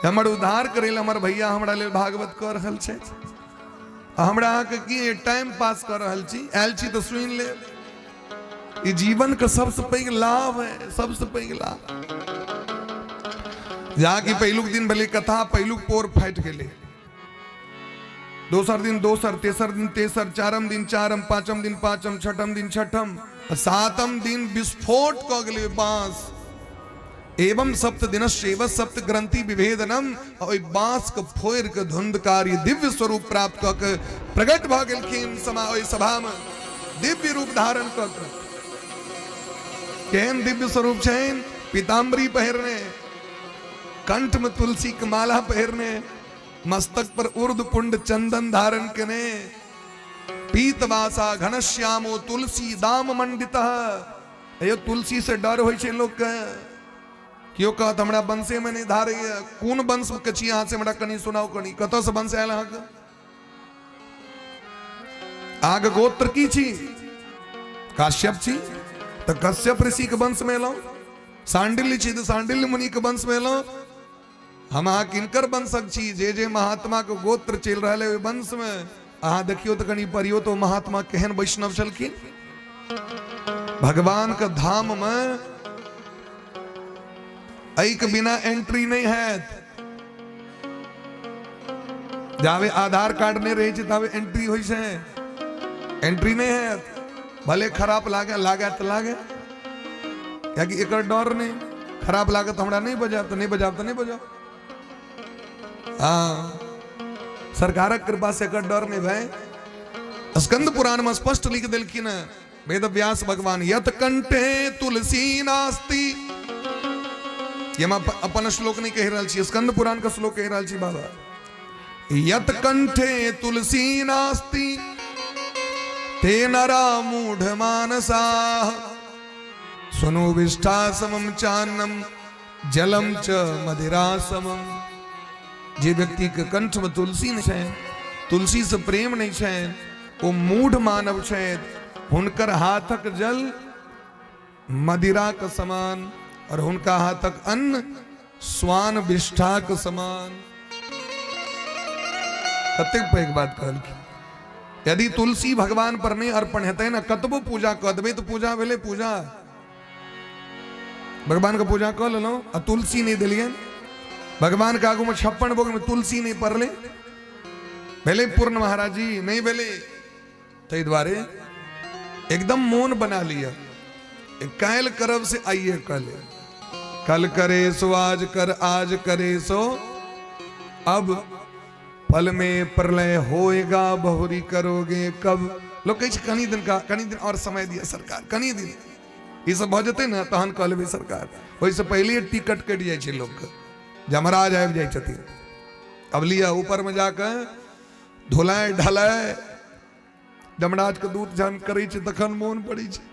हमर उद्धार करे ले हमर भैया हमरा लेल भागवत कर रहल छै, हमरा अहाँके की टाइम पास कर रहल छी, आयल छी तो सुनि ले। ई जीवन के सबसे पैघ लाभ है, सबसे पैघ लाभ। जाके पहिलुक दिन भले कथा, पहिलुक पोर फाटि गेलै, दोसर दिन दोसर, तेसर दिन तेसर, चारम दिन चारम, पांचम दिन पांचम, छठम दिन छठम, सातम दिन विस्फोट क गेले बांस एवं सप्त दिनश्चैव सप्त ग्रंथि विभेदनम और बांस के फोड़ के धुंधकारी दिव्य स्वरूप प्राप्त क के प्रकट भ गेलखिन सभा में दिव्य रूप धारण क के केहन दिव्य स्वरूप छेन पीताम्बरी पहिरने कंठ में तुलसी की माला पहिरने मस्तक पर उर्द पुंड चंदन धारण कने पीतवासा घनश्यामो तुलसी दाम मंडित यो तुलसी से डर होय छे लोग के क्यों कहत हमरा वंशे में नहीं धारे कौन वंश के छी अहाँ से हमरा कनी सुनाओ कनी कत से वंश आयल अहाँ के आग गोत्र की छी काश्यप छी तो कश्यप ऋषि के वंश में लो सांडिल्य छी तो सांडिल्य मुनि के वंश में लो हम अहाँ किनकर वंशक छी जे महात्मा के गोत्र चल रहा है वंश में अहाँ देखियो तो कनी परियो तो महात्मा केहन वैष्णव छलखिन भगवान के धाम में एक बिना एंट्री नहीं है जावे आधार कार्ड नहीं रही छे तावे एंट्री होई छे एंट्री नहीं है भले खराब लागे तो लागे क्या कि एक डर नहीं खराब लागे तो हमरा नहीं बजाब तो नहीं बजाओ हाँ सरकार कृपा से एक डर नहीं भाई स्कंद पुराण में स्पष्ट लिख दिलखिन वेद व्यास भगवान यत कंठे तुलसी नास्ति ये मैं अपन श्लोक नहीं कह रहा छी स्कंद पुराण का श्लोक कह रहा छी बाबा यत कंठे तुलसी नास्ति ते नरा मूढ़ मानसा सुनो विष्ठा समम चान्नम जलम च मदिरा समम जे व्यक्ति के कंठ में तुलसी नहीं है तुलसी से प्रेम नहीं है वो मूढ़ मानव है हुनकर हाथक जल मदिरा का समान और उनका हाथक अन्न स्वान विष्ठा के समान कतेक पैघ बात कहल यदि तुलसी भगवान पर नहीं अर्पण हेतै ना कतबो पूजा कऽ देबै तो पूजा भेलै पूजा भगवान का पूजा कऽ लेलहुँ आ तुलसी नहीं दिलियन भगवान के आगू में 56 भोग में तुलसी नहीं पड़ले भेले पूर्ण महाराज जी नहीं भेले तै द्वारे एकदम मौन बना लिया कायल करब से आइए कल करे सो आज कर आज करे सो अब फल में प्रलय होएगा बहुरी करोगे कब लोग कहीं दिन और समय दिया सरकार कहीं दिन ये सब भ जते ना तहन कह लेबै सरकार ओइसे पहले टिकट कट जाय छै लोग के जमराज आबि जाय छथिन अब लिया ऊपर में जाकर धोलाय ढलाय जमराज के दूत जान करै छै तखन मोन पड़ै छै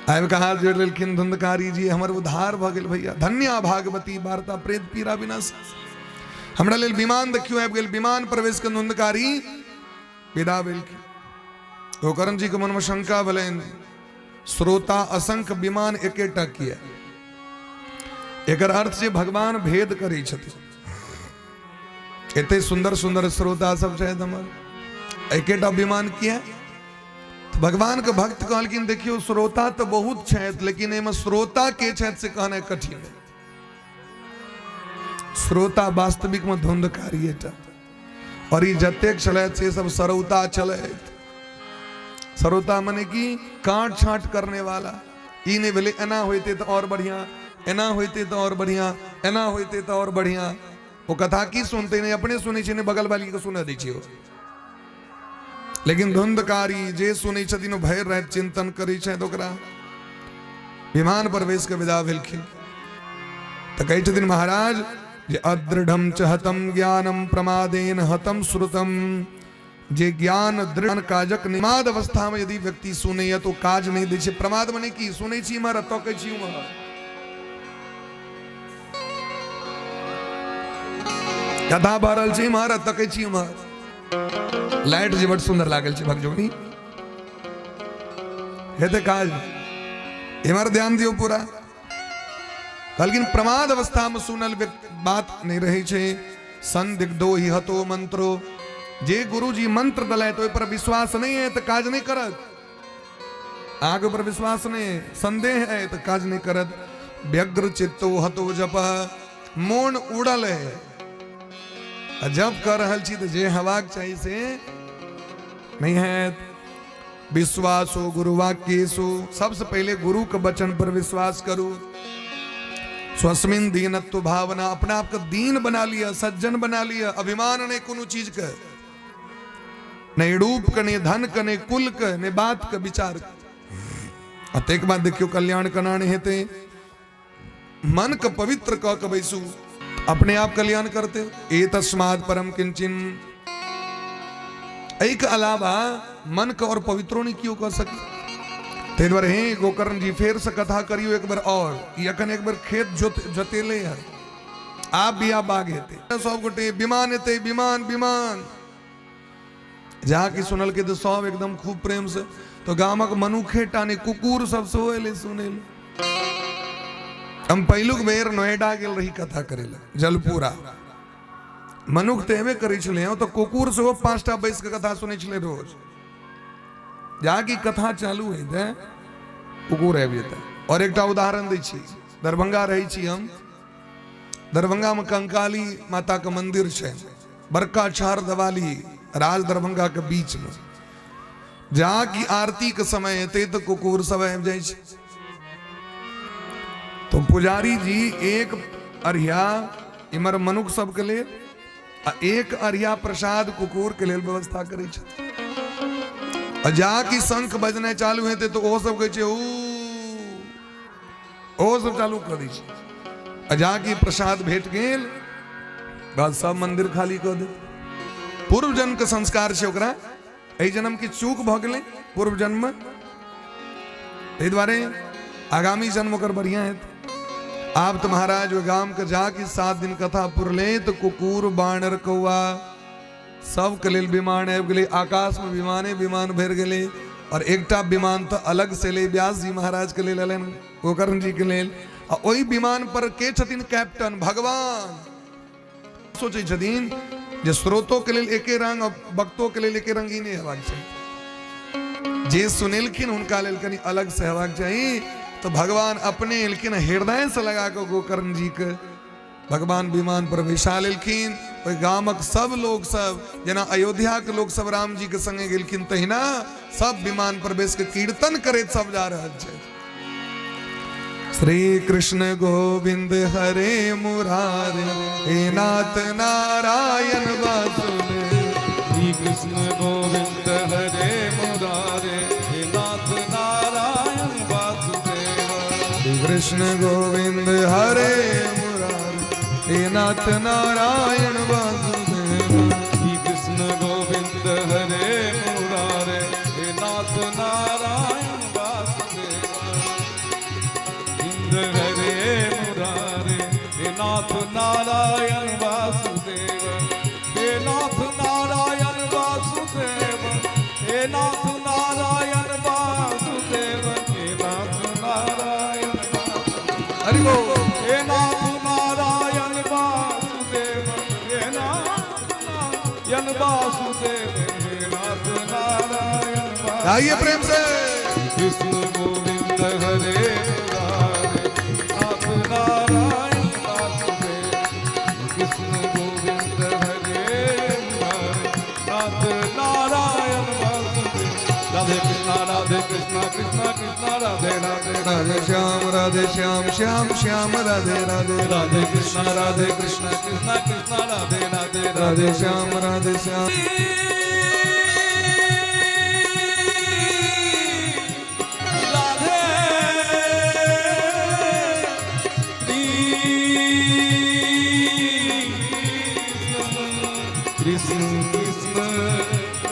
आबि कहा जोड़ लेलखिन धुंधकारी जी हमर उद्धार भ गेल भैया धन्या भागवती वार्ता प्रेत पीरा विनाश हमरा लेल विमान देखियो आबि गेल विमान प्रवेश के धुंधकारी विदा भेलखिन गोकर्ण जी के मन में शंका भेलनि श्रोता असंख्य विमान एकेटा किया एकर अर्थ से भगवान भेद करै छथिन एते सुंदर सुंदर श्रोता सब शायद हमर एकेटा विमान किया तो भगवान के भक्त कहलखिन देखियो श्रोता तो बहुत छथि लेकिन एमे श्रोता के छथि से कहना कठिन है श्रोता वास्तविक में धुंधकारी टा और ये जतेक छलथि से सब सरौता छलथि सरौता मने की काट छाट करने वाला ई नहीं भेले एना होते तो और बढ़िया एना होते तो और बढ़िया एना होते तो और बढ़िया वो कथा की सुनते नहीं अपने सुनै छै ने बगल वाली के सुना दै छै लेकिन धुंधकारी जे सुनै छथिन भैर रात चिंतन करै छथि ओकरा विमान प्रवेश के विदा भेलखिन तो कहै छथिन महाराज जे अदृढ़म च हतम ज्ञानम प्रमादेन हतम श्रुतम जे ज्ञान दृढ़ काजक निमाद अवस्था में यदि व्यक्ति सुनै तो काज नहीं दै छै प्रमाद मने की सुनै छी इमहर तो कहै छी उमहर कथा भरल छै इमहर तो कहै छी उमहर लाइट जे बड़ सुंदर लागल छै भगजोनी हेते काज इमहर ध्यान दियो पूरा लेकिन प्रमाद अवस्था में सुनल बात नहीं रही छे संदिग्धो ही हतो मंत्रो जे गुरुजी मंत्र दलाय तो पर विश्वास नहीं है तो काज नहीं करत आगे पर विश्वास नहीं संदेह है तो काज नहीं करत व्यग्र चित्तो हतो जप मौन उड़ल है जब कर रहल छी तो जे हवाक चाहिए से नहीं है विश्वासो गुरुवाक्येषु, सबसे पहले गुरु के वचन पर विश्वास करो। स्वस्मिन दीनत्व भावना, अपना आप को दीन बना लिया, सज्जन बना लिया, अभिमान नहीं कोनो चीज का, नहीं रूप का, नहीं धन का, नहीं कुल का, नहीं बात का विचार का। अतेक बात देखियो कल्याण कनाने हेते मन का पवित्र क बैसु, अपने आप कल्याण करते। ए तस्माद परम किंचिन, एक अलावा मन का और पवित्रों नहीं क्यों कर सके। तेरे बार हे गोकर्ण जी फेर से कथा करियो एक बार, और यकन एक बार खेत जोतेले है, आप भी आप बाग हेते सब गोटे विमान हेते, विमान विमान जहाँ की सुनल के तो सब एकदम खूब प्रेम से, तो गामक मनुखे टाने कुकुर सब सोएले सुनेले। हम पहलुक बेर नोएडा गेल रही कथा करेला जलपुरा, मनुख तेवे करी छले, तो कुकुर से वो 5टा बैस के कथा सुने छले रोज। जहाँ की कथा चालू है दे कुकुर है भी। और एक उदाहरण दै छी, दरभंगा रही छी हम, दरभंगा में कंकाली माता का मंदिर है, बड़का छार दवाली राज दरभंगा के बीच में, जहाँ की आरती के समय हेते तो कुकुर सब आबि जाइ छै। तो पुजारी जी एक अरिया इमर मनुख सब के लेल आ एक अरिया प्रसाद कुकुर के लेल व्यवस्था करे छै। और जहाँ की शंख बजने चालू हेते तो वो सब कहे ओ सब चालू कर दी छै। और जहाँ की प्रसाद भेट गेल बस सब मंदिर खाली कर दे। पूर्व जन्म के संस्कार छै ओकरा, एहि जन्म की चूक भ गेलै पूर्व जन्म में, ताहि दुआरे आगामी जन्म ओकर बढ़िया है। आप तो महाराज वो गाम के जाके 7 दिन कथा पुरले तो कुकुर बानर कौआ सब के लेल विमान आबि गेलै, आकाश में विमाने विमान भर गेलै। और एकटा विमान तो अलग से ले व्यास जी महाराज के लेल अलन, गोकर्ण जी के लेल। और ओहि विमान पर के छथिन कैप्टन भगवान। सोचे छथिन जे स्रोतों के लेल एके रंग और भक्तों के लेल एके रंग ही नहीं हेबाक चाहिए, जे सुनेलखिन हुनका लेल कनी अलग से हेबाक चाहिए। तो भगवान अपने एलखिन हृदय से लगा के गोकर्ण जी के भगवान विमान पर बैसा लेलखिन। ओहि गामक सब लोग सब जेना अयोध्या के लोग सब राम जी के संगे गेलखिन, तहिना सब विमान पर बैस के कीर्तन करैत सब जा रहल छै। श्री कृष्ण गोविंद हरे मुरारे, हे नाथ नारायण वासुदेव। श्री कृष्ण गोविंद हरे मुरारे, हे नाथ नारायण वासुदेव। श्री कृष्ण गोविंद हरे मुरारे, हे नाथ नारायण वासुदेव। श्री कृष्ण गोविंद हरे मुरारे, हे नाथ नारायण वासुदेव। इंद्र हरे मुरारे, हे नाथ नारायण वासुदेव। हे नाथ नारायण वासुदेव, हे नाथ नारायण वासुदेव। हे नाथ नारायण वासुदेव, हरि बोल। हे नाथ नारायण वासुदेव। हे नाथ नारायण वासुदेव, हे नाथ नारायण वासुदेव। आइए प्रेम से। कृष्ण गोविंद हरे मुरारे, नाथ नारायण वासुदेव। कृष्ण गोविंद हरे मुरारे, नाथ नारायण वासुदेव। राधे कृष्णा कृष्णा कृष्णा राधे राधे। राधे श्याम श्याम श्याम राधे राधे। राधे कृष्णा कृष्णा कृष्णा राधे राधे। राधे श्याम राधे श्याम। कृष्ण कृष्ण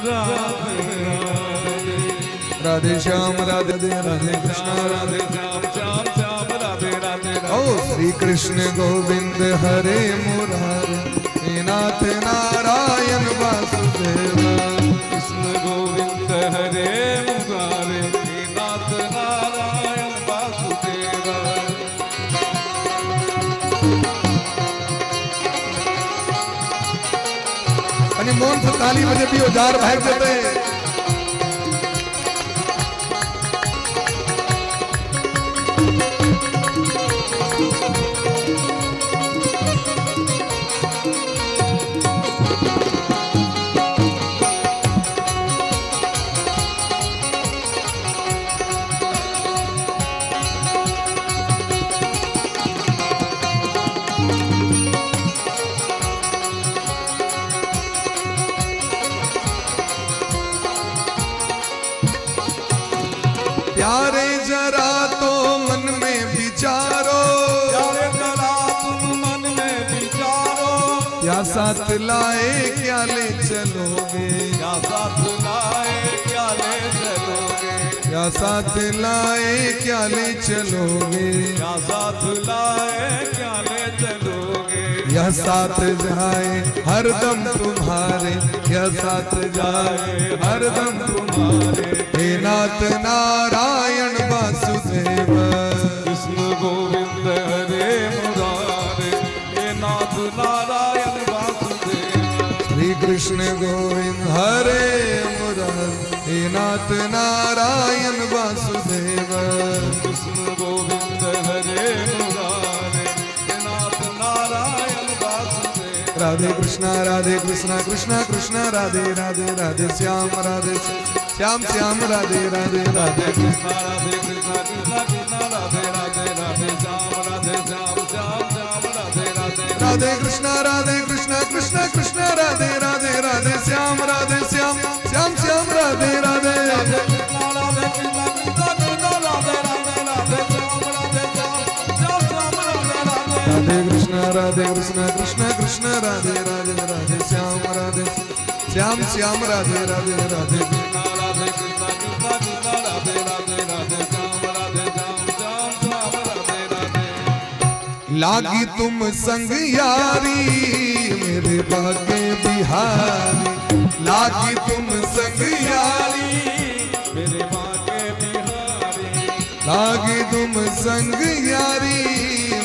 राधे राधे। राधे श्याम राधे राधे कृष्ण राधे। श्याम श्याम श्याम राधे राधे। ओ श्री कृष्ण गोविंद हरे मुरारे, हे नाथ नारायण वासुदेव। कृष्ण गोविंद हरे मुरारे, हे नाथ नारायण वासुदेव। અને મૌન से ताली बजे भी उजार भाग देते। प्यारे जरा तो मन में विचारो, प्यारे जरा तुम मन में विचारो, क्या साथ लाए क्या ले चलोगे, क्या साथ लाए क्या ले चलोगे, क्या साथ लाए क्या ले चलोगे, क्या साथ लाए क्या ले चलोगे, यह साथ जाए हरदम तुम्हारे, यह साथ जाए हरदम तुम्हारे। हे नाथ नारायण वासुदेव, कृष्ण गोविंद हरे मुरारे, हे नाथ नारायण वासुदेव। श्री कृष्ण गोविंद हरे मुरारे, हे नाथ नारायण वासुदेव। कृष्ण गोविंद हरे मुरारे, हे नाथ नारायण वासुदेव। राधे कृष्णा कृष्ण कृष्ण राधे राधे राधे श्याम राधे श्याम श्याम राधे राधे राधे कृष्ण कृष्ण कृष्ण राधे राधे राधे श्याम राधे श्याम श्याम श्याम राधे राधे। राधे कृष्णा कृष्ण कृष्ण राधे राधे राधे श्याम राधे श्याम श्याम श्याम राधे राधे। राधे कृष्ण कृष्ण कृष्ण राधे राधे राधे श्याम राधे श्याम श्याम राधे राधे राधे। लागी तुम संग यारी मेरे बागे बिहारी, लागी तुम संग यारी मेरे बागे बिहारी, लागी तुम संग यारी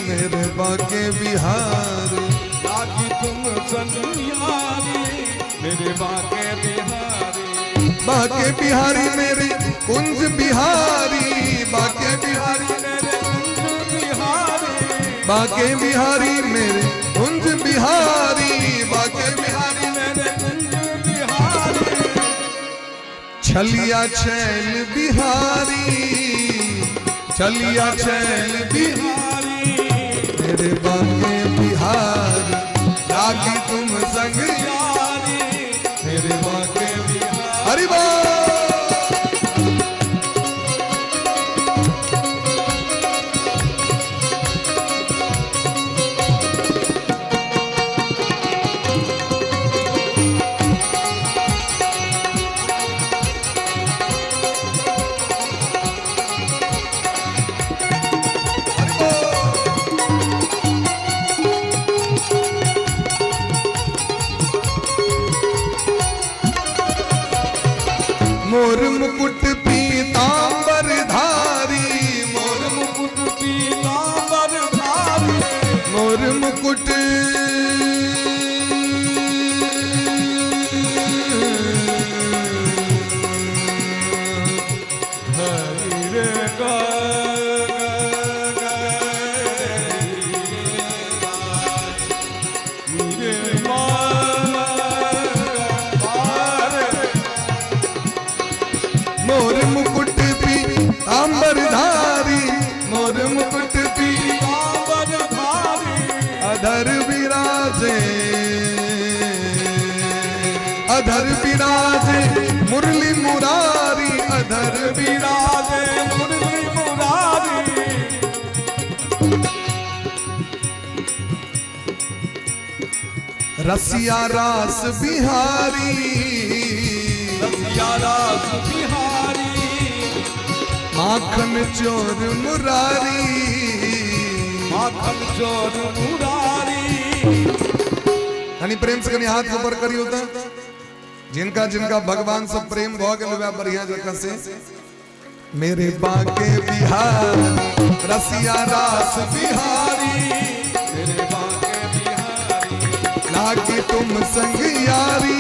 मेरे बागे बिहारी। लागी तुम संग यारी मेरे बागे बिहारी, बागे बिहारी मेरे कुंज बिहारी, बागे बिहारी मेरे कुंज बिहारी, बागे बिहारी मेरे कुंज बिहारी, बागे बिहारी मेरे कुंज बिहारी। छलिया छैल बिहारी, छलिया छैल बिहारी मेरे बागे बिहारी। लागी तुम संग यारी मेरे बागे बिहारी। हरि बोल। मोर मुकुट पीतांबर धारी, मोर मुकुट पीतांबर धारी, मोर मुकुट हरि रे गा मोर मुकुट पीतांबर धारी, मोर मुकुट पीतांबर धारी, अधर विराजे, अधर विराजे मुरली मुरारी, अधर विराजे मुरली मुरारी। रसिया रास बिहारी, रसिया रास बिहारी, माखन चोर मुरारी, माखन चोर मुरारी। यानी प्रेम से कहीं हाथ ऊपर करी होता जिनका जिनका भगवान सब प्रेम भो गए बढ़िया जगह से। मेरे बाके बिहार रसिया रास बिहारी, मेरे बाके बिहारी, लागी तुम संग यारी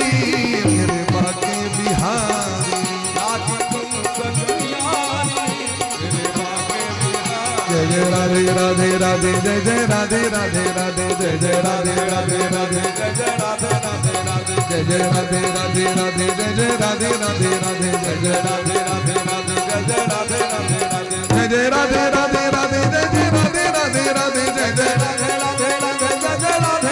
मेरे बाके बिहारी। लागी तुम संग यारी मेरे बाके बिहारी। जय जय राधे राधे राधे जय जय राधे राधे राधे जय जय राधे राधे राधे जय जय राधे राधे राधे, जय जय राधे राधे राधे जय जय राधे राधे राधे जय जय राधे राधे राधे, जय जय राधे राधे राधे, जय जय राधे राधे राधे जय जय राधे राधे राधे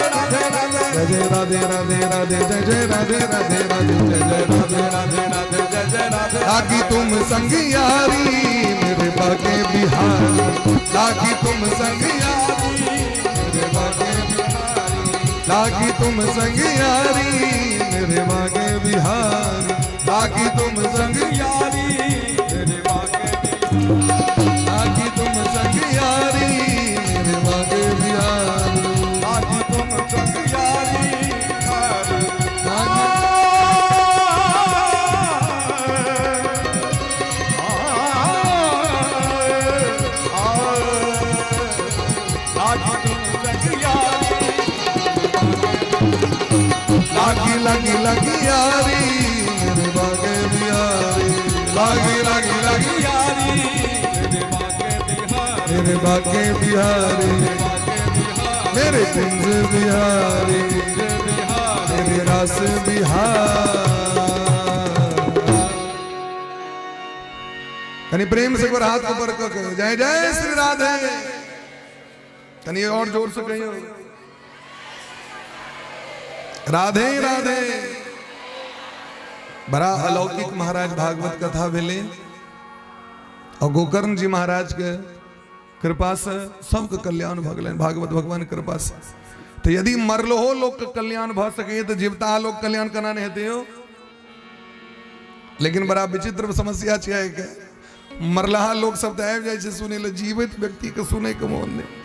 जय जय राधे राधे राधे, जय जय राधे राधे राधे, जय जय राधे राधे राधे जय जय राधे राधे राधे जय जय राधे राधे राधे, जय जय राधे। लागी तुम संग यारी बाके बिहारी लागी तुम संग यारी मेरे बाके बिहारी लागी तुम संग यारी मेरे बाके बिहारी लागी तुम संग यारी मेरे बाके लागी तुम संग यारी मेरे बाके बिहारी लागी तुम संग यारी लागी लागी लागी यारी मेरे बागे बिहारी लागी लागी लागी यारी मेरे बागे बिहारी मेरे कुंज बिहारी मेरे रस बिहार। कनी प्रेम से एक बार हाथ ऊपर कर जय जय श्री राधे। कनी और जोर से कहियो राधे राधे। बड़ा अलौकिक महाराज भागवत कथा भेले और गोकर्ण जी महाराज के कृपा से सबके कल्याण भ गए भागवत भगवान कृपा से। तो यदि मरलो हो लोग के कल्याण भ सके तो जीवता लोग कल्याण करना नहीं हेते हो। लेकिन बड़ा विचित्र समस्या है कि मरलहा लोग सब तो आबि जाए सुने ले, जीवित व्यक्ति के सुने के मोन नहीं।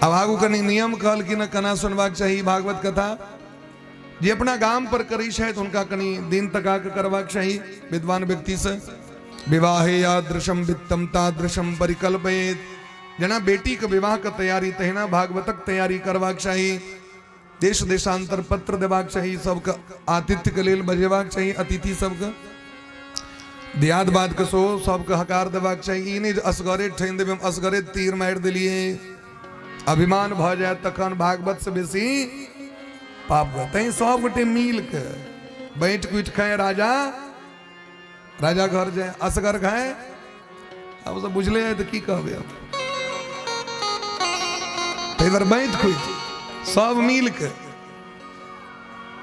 अब आगू कनी नियम कहल कि न कना सुनवाक चाहिए भागवत कथा। जे अपना गाम पर करी है तो उनका कनी दिन तका के करवाक चाहिए विद्वान व्यक्ति से। विवाहे यादृशम वित्तम तादृशम परिकल्पयेत। जना बेटी के विवाह का तैयारी तहिना भागवतक तैयारी करवाक चाहिए। देश देशांतर पत्र देवाक चाहिए, सबका आतिथ्य के लेल बजेवाक चाहिए, अतिथि सबके दियाद बाद के सो सबके हकार देवाक चाहिए। ई नहीं असगरे ठन देवे असगरे तीर मार दिलिए अभिमान भ जाए तखन भागवत से बेसी पाप तई सब गोटे मिल के बैठ कुट खाए राजा राजा घर जाए असगर खाए। अब सब बुझले है तो की कहबे। अब बार बैठ कुट सब मिल के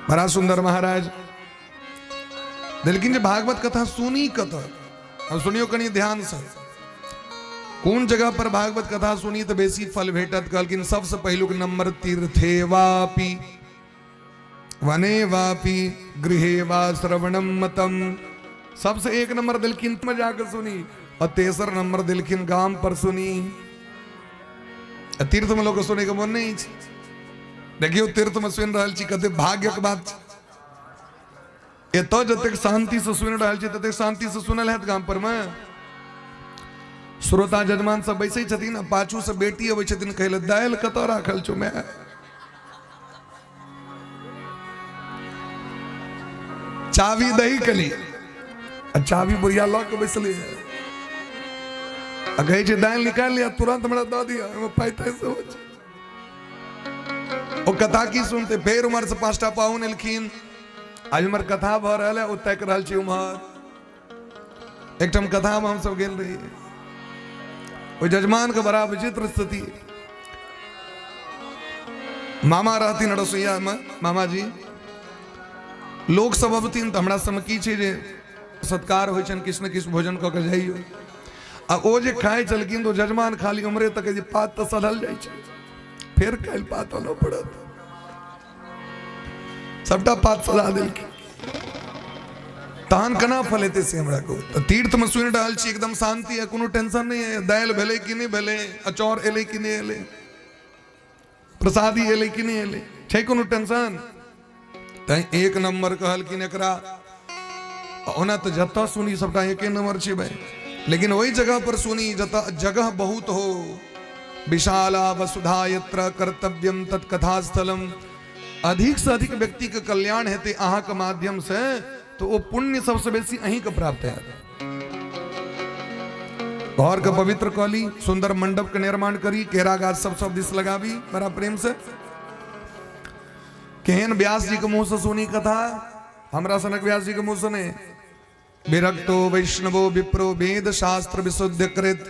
बड़ा सुंदर महाराज। लेकिन जो भागवत कथा सुनी कथा अब सुनियो कनी ध्यान से कौन जगह पर भागवत कथा सुनी तो बेसी फल भेटत। कहलकिन सबसे पहलुक नंबर तीर्थे वापि वने वापि गृहे वा श्रवणम मतम। सबसे एक नंबर दिलखिन में जाकर सुनी और तेसर नंबर दिलखिन गांव पर सुनी। तीर्थ में लोग सुने के मन नहीं। देखियो तीर्थ में सुन रहा छी कते भाग्य के बात। एतो जतेक शांति से सुन रहा छी ततेक शांति से सुनल है गांव पर में। श्रोता जजमान सब बैसे छथिन, पाछू से बेटी अबै छथिन कहले दाल कतौ राखल छौ मैं। चाबी दही कली चाबी बुढ़िया लॉक के बैसले कहे छे दाल निकाल लिया तुरंत हमरा दे दिया पाइते से हो। ओ कथा की सुनते फेर उमर से 5टा पाहुन एलखिन। आज हमर कथा भ रहल है ओतक रहल छी उमहर एकठम कथा में हम सब गेल रही। वो जजमान के बड़ा विचित्र स्थिति। मामा रहती रसोईया में मामा जी लोग सब अबथिन तो हमरा सब की छे जे सत्कार होइ छन किछ न किछ भोजन क के जाइयो। आ ओ जे खाए चलकिन तो जजमान खाली उमरे तक जे पात त सधल जाय छे फिर काल पात न पड़त सबटा पात सधा देलखिन। तहन कना फलेते से हमरा को तो तीर्थ में सुन रहल छी एकदम शांति है, कोनो टेंशन नहीं है। दाल भेले कि नहीं भेले, अचौर एले कि नहीं एले, प्रसादी एले कि नहीं एले, छै कोनो टेंशन। तै एक नंबर कहल कि एकरा ओना तो जत सुनी सबटा एक नंबर छै भाई। लेकिन वही जगह पर सुनी जत जगह बहुत हो। विशाला वसुधा यत्र कर्तव्यम तत्कथा स्थलम। अधिक से अधिक व्यक्ति के कल्याण हेते अहाँ के माध्यम से तो वो पुण्य सबसे बेसी अहीं के प्राप्त है। घर के पवित्र कली सुंदर मंडप के निर्माण करी, केरा गाछ सब दिस लगावी बड़ा प्रेम से। केहन व्यास जी के मुंह से सुनी कथा, हमरा सनक व्यास जी के मुंह से ने। विरक्तो वैष्णवो विप्रो वेद शास्त्र विशुद्ध कृत।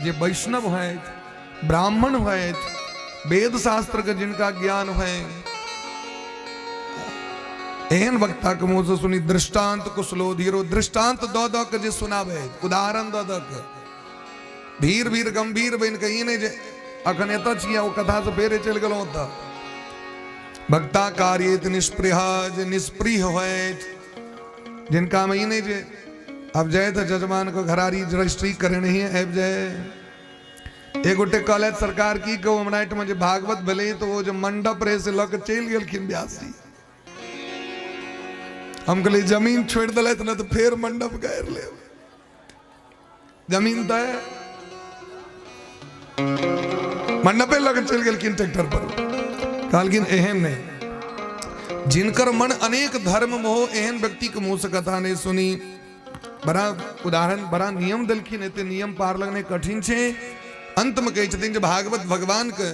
जे वैष्णव है ब्राह्मण है वेद शास्त्र के जिनका ज्ञान है एहन वक्ता के मुंह से सुनी दृष्टांत कुशलो धीरो। दृष्टांत दो दो के जे सुनावे, उदाहरण दो दो के धीर भीर गंभीर बन कहीं नहीं जे अखन एत छियै ओ कथा से फेरे चल गेलहुं त भक्ता कार्यत निष्प्रिय जे निष्प्रिय होइत, जिनका में ही नहीं जे अब जाए तो जजमान को घरारी रजिस्ट्री करे नहीं है अब जाए। एक गोटे कॉलेज सरकार की कहू हमनाइट में जो भागवत भले तो वो जो मंडप रहे से लग चल गलखिन ब्यास जी। हम कहले जमीन छोड़ दिले तो ना तो फिर मंडप गैर ले जमीन तो है मंडपे लग चल गलखिन ट्रैक्टर पर। कहलखिन एहन नहीं, जिनकर मन अनेक धर्म मोह एहन व्यक्ति के मुंह से कथा नहीं सुनी। बड़ा उदाहरण बड़ा नियम दलखिन एते नियम पार लगने कठिन छे। अंत में कही छथिन जब भागवत भगवान के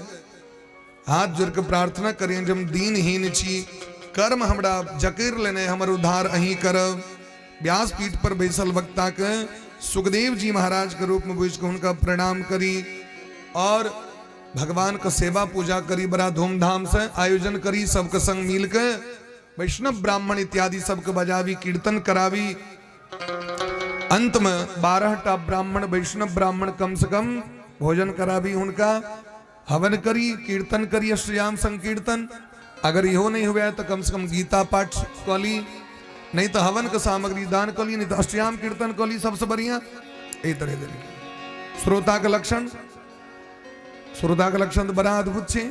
हाथ जोड़ के प्रार्थना करें जब दीनहीन छी, कर्म हमरा जकेर लेने हमर उद्धार अही करब। व्यासपीठ पर बैसल वक्ता के सुखदेव जी महाराज के रूप में बुझ के उनका प्रणाम करी और भगवान का सेवा पूजा करी। बड़ा धूमधाम से आयोजन करी, सबके संग मिल के वैष्णव ब्राह्मण इत्यादि सबके बजावी कीर्तन करावी। अंत में 12टा ब्राह्मण वैष्णव ब्राह्मण कम से कम भोजन करावी, उनका हवन करी, कीर्तन करी, श्रीराम संकीर्तन। अगर यो नहीं हुआ तो कम से कम गीता पाठ कली, नहीं तो हवन का सामग्री दान कली, नहीं तो अष्टयाम कीर्तन कली, सबसे बढ़िया यही तरह दे। श्रोता का लक्षण, श्रोता का लक्षण तो बड़ा अद्भुत है।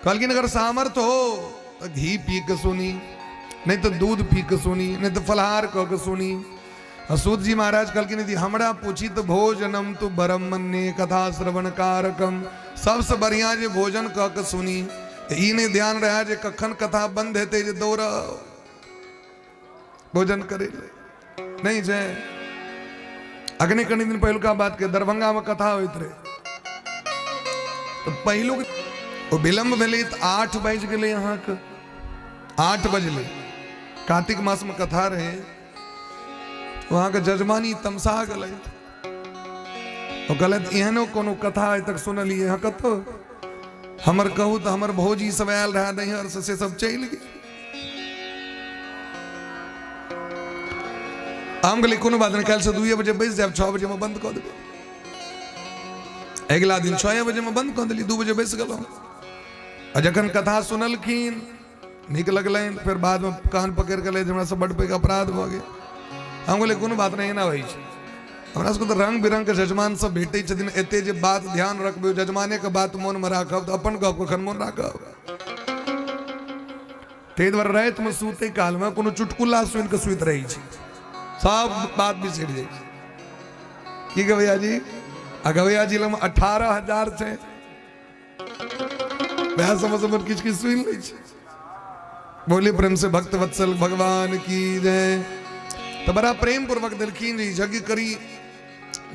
कल अगर सामर्थ हो तो घी पी के सुनी, नहीं तो दूध पी के सुनी, नहीं तो फलहार कह के सुनी। सूत जी महाराज कल की नहीं हमरा पूछी तो भोजनम तु बरम मन्ने कथा श्रवण कारकम। सबसे बढ़िया जे भोजन कह के सुनी, ई नहीं ध्यान रहा जे कखन कथा बंद हेते जे दौड़ भोजन करे ले नहीं जे। अगने कनी दिन पहलू का बात के दरभंगा में कथा होइत रहे तो पहलू विलंब भेले तो 8 बज गए, यहाँ के 8 बजले कार्तिक मास में कथा रहे। वहां के जजमानी तमसा गल गलत एहनो कोनो कथा आज तक सुनलिए हाँ कतो हमर कहू तो हमर भौजी सब आयल रहा नैहर से सब चल गए। हम कहलिए कोनो बात नहीं, कल से 2 बजे बैस जाब, 6 बजे में बंद कर देबे। अगला दिन 6 बजे में बंद कर दिली, 2 बजे बैस गलो। जखन कथा सुनलखिन नीक लगलनि, फिर बाद में कान पकड़ के ले हमरा से बड़ पैघ अपराध भ गेल। हम बोले कोनो बात नहीं ना होइ छै, हमरा सबके तो रंग बिरंग के जजमान सब भेटे छथिन। एते जे बात ध्यान रखबे, जजमाने के बात मोन में राखब तो अपन गप कखन मोन राखब। ताहि दुआरे रात में सुते काल में कोनो चुटकुला सुन के सुइत रही छै, सब बात बिसर जाइ छै। की गवैया जी अगवैया जिला में 18,000 छै, वह समझ किछ किछ सुन लै छै। बोले प्रेम से भक्त वत्सल भगवान की जय। तो बड़ा प्रेम पूर्वक दिलखीन जी यज्ञ करी,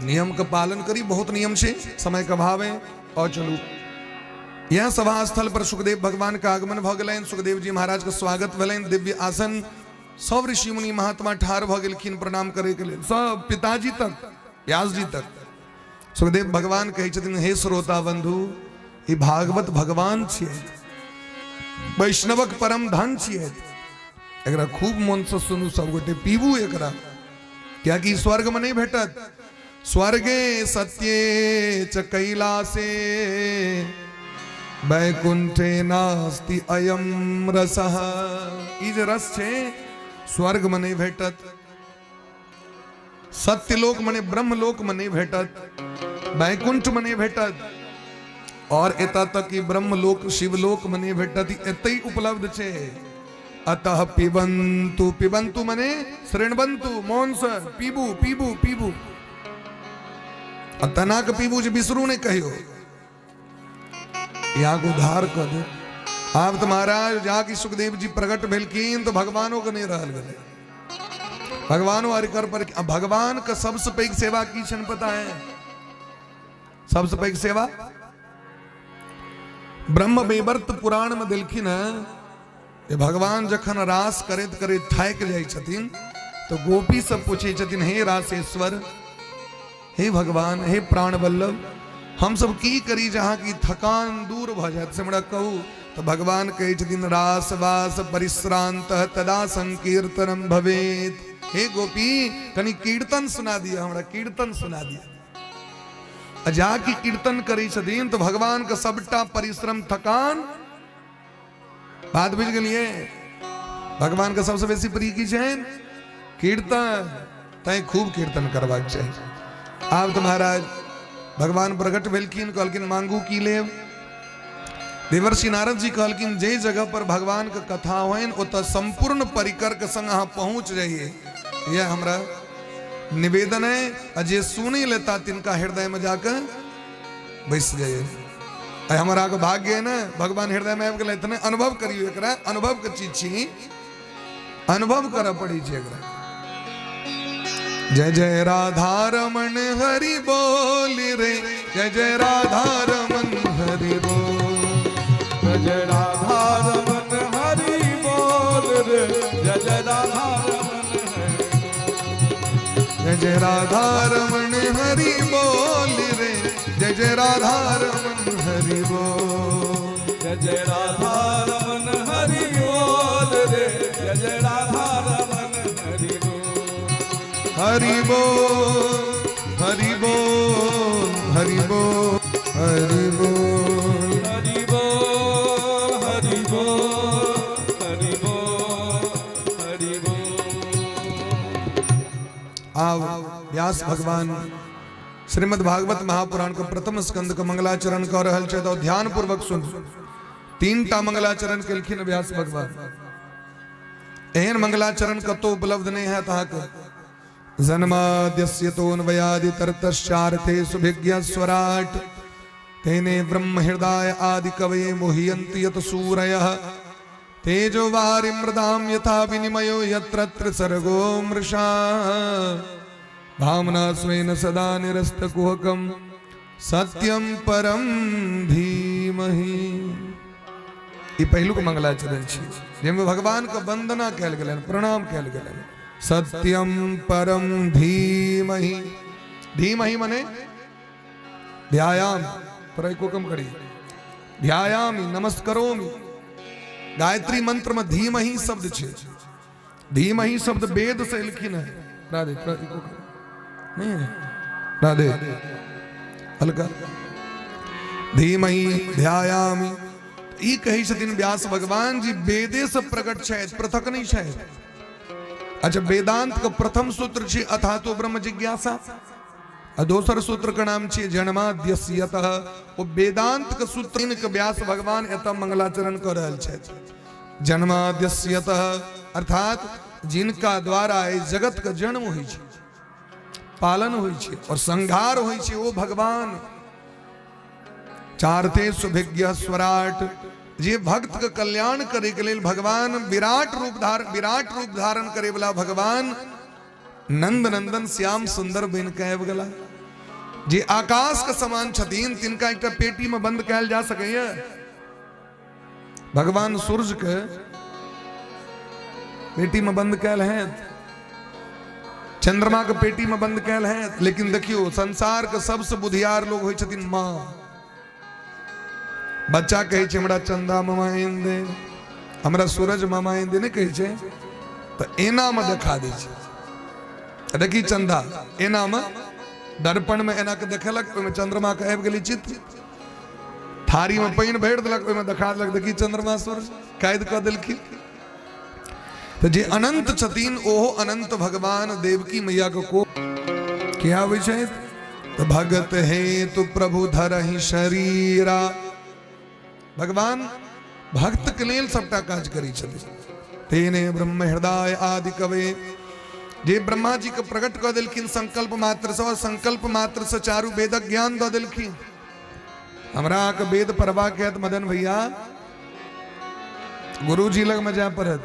नियम का पालन करी, बहुत नियम से समय का भाव है। और चलू यह सभा स्थल पर सुखदेव भगवान का आगमन भ गेलनि, सुखदेव जी महाराज का स्वागत भेलनि। दिव्य आसन सब ऋषि मुनि महात्मा ठाढ़ भ गेलखिन प्रणाम करे के लेल, सब पिताजी तक व्यास जी तक। सुखदेव भगवान कहै छथिन हे श्रोता बंधु, ई भागवत भगवान छियै, वैष्णवक परम धन छियै। एकरा खूब मन से सुनू, सब गोटे पीबू एकरा, क्या कि स्वर्ग में नहीं भेटत। स्वर्गे सत्ये च कैलासे वैकुंठे नास्ति अयम रसः। ई जे रस छे स्वर्ग में नहीं भेटत, सत्यलोक मने ब्रह्मलोक में नहीं भेटत, वैकुंठ में नहीं भेटत, और एता तक कि ब्रह्मलोक शिवलोक में नहीं भेटत। एते ही उपलब्ध छे। अतः पिबंतु, पिबंतु मने श्रृणवंतु, मौन से पीबू पीबू पीबू। तना के पीबू जो बिसरू ने कहियो, यहाँ को उद्धार कर दे। आप तो महाराज जहाँ की सुखदेव जी प्रकट भेलखिन तो भगवानों को नहीं रहल गए, भगवानों हरि कर पर। भगवान का सबसे पैघ सेवा की छन पता है? सबसे पैघ सेवा ब्रह्म वैवर्त पुराण में दिलखिन है। भगवान जखन रास करैत करैत थाकि जाइ छथिन तो गोपी सब पूछे छथिन हे रासेश्वर, हे भगवान, हे प्राण वल्लभ, हम सब की करी जहाँ की थकान दूर भ जाए से हमरा कहू। तो भगवान कहे दिन रास वास परिश्रांत तदा संकीर्तनम भवेत। हे गोपी कनी कीर्तन सुना दिया, हमरा कीर्तन सुना दिया। जाकी कीर्तन करी छथिन तो भगवान का सबटा परिश्रम थकान बात बुझ गलिए। भगवान का सबसे बेसी प्रिय की छै कीर्तन, तय खूब कीर्तन करवाक चाहिए। आब तो महाराज भगवान प्रकट भेलखिन, कहलखिन मांगू की लेब। देवर्षि नारद जी कहलखिन जे जगह पर भगवान का कथा होइन ओतऽ संपूर्ण परिकर के संग अहाँ पहुंच जाइए, यह हमरा निवेदन है। जे सुनी लेता तिनका हृदय में जाकर बैस जाइए। हमारा को भाग्य है ना, भगवान हृदय में आबि गेलै, अनुभव करियो, एकरा अनुभव के चीज छी, अनुभव कर पड़ी छै एकरा। जय जय राधा रमन हरि बोल रे, जय जय राधा रमन हरि बोल, जय जय राधा रमन हरि बोल रे, जय जय राधा रमन जय जय राधा रमन हरि बोल रे, जय जय राधा रमन हरि बोल, जय जय राधा रमन हरि बोल रे, जय जय राधा रमन हरि बोल, हरि बोल हरि बोल हरि बोल हरि बोल हरि बोल हरि बोल हरि बोल हरि बोल। आव व्यास भगवान श्रीमद् भागवत महापुराण के प्रथम स्कंद का मंगलाचरण कर रहल छै, तो ध्यान पूर्वक सुन। 3टा मंगलाचरण केलखिन व्यास भगवान। एहन मंगलाचरण कतो उपलब्ध नहीं है तहाक। जन्माद्यस्य तोन्वयादि तरतश्चार्थे सुभिज्ञ स्वराट, तेने ब्रह्म हृदय आदि कवये मुह्यन्ति यत सूरयः, तेजो वारि मृदाम यथा विनिमयो यत्र त्रिसर्गो मृषा, भावना स्वेन सदा निरस्त कुहकम सत्यम परम धीमहि। ई पहिलुक मंगलाचरण छी, जेमे भगवान के वंदना कैल गेलनि, प्रणाम कैल गेलनि। सत्यम परम धीमहि, धीमहि माने ध्यायाम, पर एको कम करी, ध्यायामि नमस्करोमि। गायत्री मंत्र में धीमहि शब्द छे। धीमहि शब्द वेद से लिखिन है। राधे नहीं है, राधे हल्का। धीमहि ध्यायामि ई कही छथिन व्यास भगवान जी, वेदे से प्रकट छथि, पृथक नहीं छथि। अच्छा, वेदांत का प्रथम सूत्र छे अथा तो ब्रह्म जिज्ञासा, और दोसर सूत्र का नाम छे जन्माद्यस्यतः। वो वेदांत का सूत्र इनके व्यास भगवान एतऽ मंगलाचरण कर रहल छथि। जन्माद्यस्यतः अर्थात जिनका द्वारा इस जगत का जन्म होइ छै, पालन होइ छै और संहार होइ छै, वो भगवान। चारते सुभिज्ञ स्वराट, जे भक्त के कल्याण करे के लेल भगवान विराट रूप धारण करे वाला भगवान नंद नंदन श्याम सुंदर बन के आबि गेला। जे आकाश के समान छथिन तिनका एकटा पेटी में बंद कैल जा सकैया। भगवान सूर्य के पेटी में बंद कैल है, चंद्रमा के पेटी में बंद कैल है, लेकिन देखियो संसार के सबसे बुधियार लोग होइ छथिन माँ। बच्चा कहे छे हमरा चंदा ममाइन दे, हमरा सूरज ममाइन दे, नहीं कहे छे तो एना में देखा दे छे। देखी चंदा एना में दर्पण में एना के देखेलक, ओमे चंद्रमा के आबि गेली चित्र। थारी में पानि भरि देलक, ओमे देखा देलक देखी चंद्रमा सूरज कैद क देलखिन। तो जे अनंत छथिन ओहो अनंत भगवान देवकी मैया को क्या होइ छै? तो भगत हेतु प्रभु धरहि शरीरा। भगवान भक्त के लेल सबटा काज करी छथिन। तेने ब्रह्म हृदय आदि कवे, जे ब्रह्मा जी के प्रकट कर देलखिन संकल्प मात्र से, और संकल्प मात्र से चारू वेदक ज्ञान दे देलखिन। हमरा के वेद पढ़वा के मदन भैया गुरु जी लग में जाय पड़त,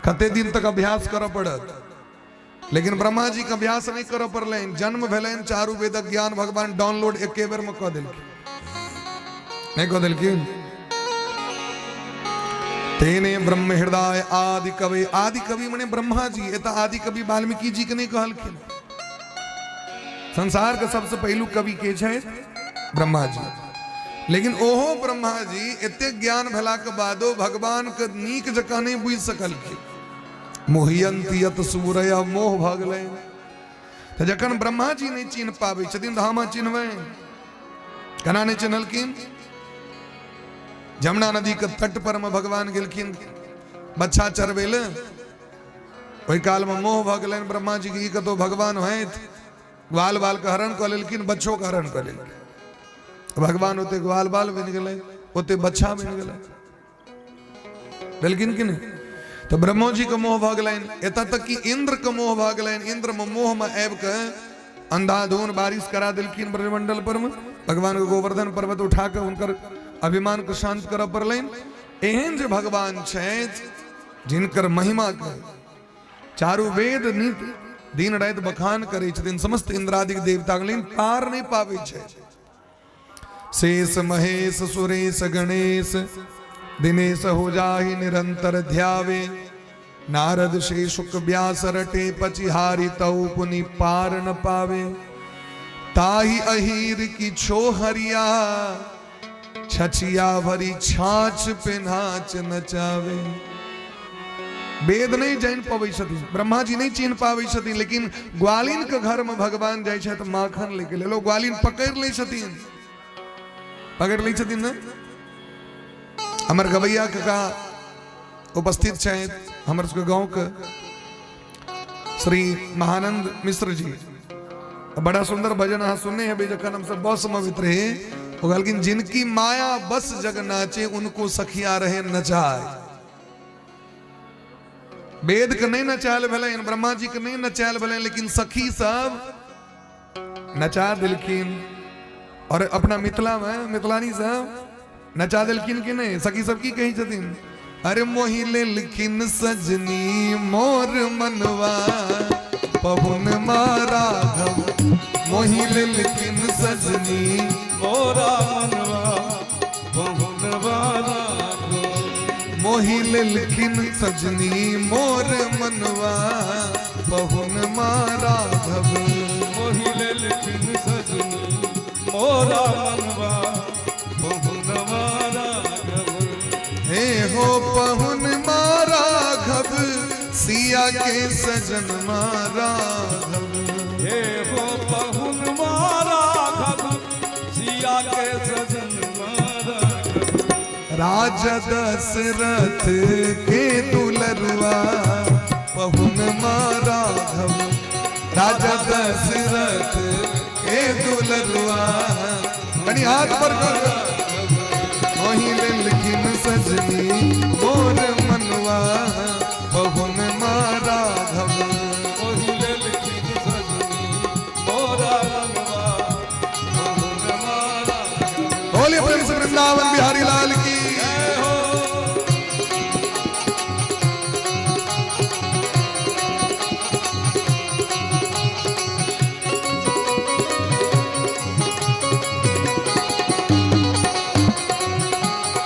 कते दिन तक अभ्यास करऽ पड़त, लेकिन ब्रह्मा जी के अभ्यास नहीं करऽ पड़लनि। जन्म भेलनि, चारू वेदक ज्ञान भगवान डाउनलोड एके बेर में कऽ देलखिन, नहीं कह दिलखिन। तेने ब्रह्म हृदय आदि कवि, आदि कवि मने ब्रह्मा जी, एता आदि कवि वाल्मीकि जी के नहीं कहलखिन। संसार के सबसे पहलू कवि के छै ब्रह्मा जी। लेकिन ओहो ब्रह्मा जी एते ज्ञान भला के बादो भगवान के नीक जकाँ नहीं बुझ सकल के मोहियंती यत सूरया मोह भगले। तो जखन ब्रह्मा जी नहीं चिन्ह पावे छथिन हम चिन्हवे केना नहीं चिन्हलखिन। जमुना नदी के तट पर में भगवान गेलखिन बच्चा चरबे ले, ओहि काल में मोह भ गेलनि ब्रह्मा जी की कतो भगवान हैं ग्वाल बाल के हरण कर लेलखिन, बच्चों का हरण कर लेलखिन। भगवान होते ग्वाल बाल बन गए, होते बच्चा बन गए, लेकिन कि नहीं। तो ब्रह्मो जी के मोह भ गेलनि, एतऽ तक कि इंद्र के मोह भ गेलनि। इंद्र में मोह में आबि के अंधाधुन बारिश करा देलखिन ब्रह्मंडल पर में। भगवान के गोवर्धन पर्वत उठा के उनकर अभिमान को शांत करऽ पड़लनि। एहन जे भगवान छथि जिनकर महिमा के चारू वेद नित दिन राति बखान करे छथिन, समस्त इंद्रादिक देवता लेकिन पार नहीं पावे छै। शेष महेश सुरेश गणेश दिनेश हो जाहि निरंतर ध्यावे। नारद से शुक व्यास रटे पचिहारी तऊ पुनि पार न पावे। ताहि अहीर की छोहरिया छछिया भरी छाछ पे नाच नचावे। वेद नहीं जान पावे छथिन, ब्रह्मा जी नहीं चिन्ह पावे छथिन, लेकिन ग्वालिन के घर में भगवान जाय छथि माखन लेके ले लो, ग्वालिन पकड़ ले छथिन, पकड़ ले छथिन ना। हमर गवैया का उपस्थित छथि, हमर सबके गांव के श्री महानंद मिश्र जी, बड़ा सुंदर भजन अहाँ सुनने हैं जखन हम सब बस में उतरे, वो कहलखिन जिनकी माया बस जग नाचे उनको सखिया रहे नचाए। वेद के नहीं नचायल भेलै, ब्रह्मा जी के नहीं नचायल भेलै, लेकिन सखी सब नचा दिलखिन। और अपना मिथिला में मिथिलानी सब नचा दिलखिन कि नहीं। सखी सब की कही छथिन, अरे मोहि लेलखिन सजनी मोर मनवा पहुन मारा घम। मोहि लेलखिन सजनी मोरा मनवा पहुन मारा घम। मोहि लेलखिन सजनी मोर मनवा पहुन मारा घम। मोहि लेलखिन सजनी मोरा मनवा पहुन मारा घम। हे हो पहुन मारा घब सिया के सजन मारा घब। हे हो पहुन मारा घब सिया के सजन मारा घब। राजा दशरथ के दुलरुआ पहुन मारा घब। राजा दशरथ के दुलरुआ कनी हाथ पर कर। मोहि लेलखिन सजनी मोर मनवा पहुन मारा घब। मोहि लेलखिन सजनी मोरा मनवा पहुन मारा घब। बोलिए प्रेम से वृंदावन बिहारी लाल की।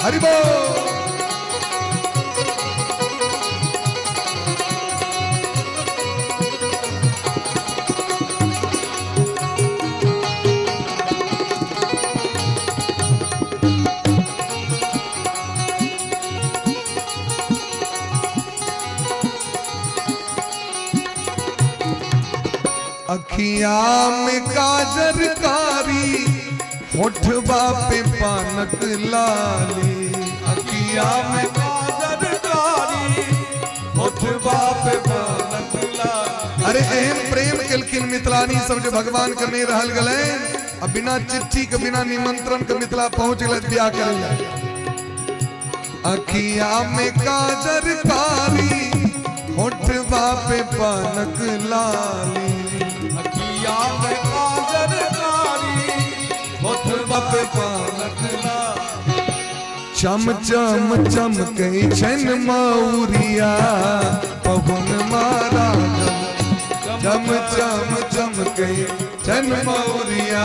हरि बोल। अखिया में काजर कारी होठवा पे पानक लाली। अखिया में काजर कारी होठवा पे पानक लाली। अरे एहन प्रेम केलखिन मिथिलानी सब जो भगवान के नहीं रहल गले, अब बिना चिट्ठी के बिना निमंत्रण के मिथिला पहुंच गए ब्याह करे। अखिया में काजर कारी होठवा पे पानक लाली। अखिया में काजर कारी होठवा पे पानक लाली। चम चम चमकै छन मौरिया पहुन मारा घब। चम चम चमकै छन मौरिया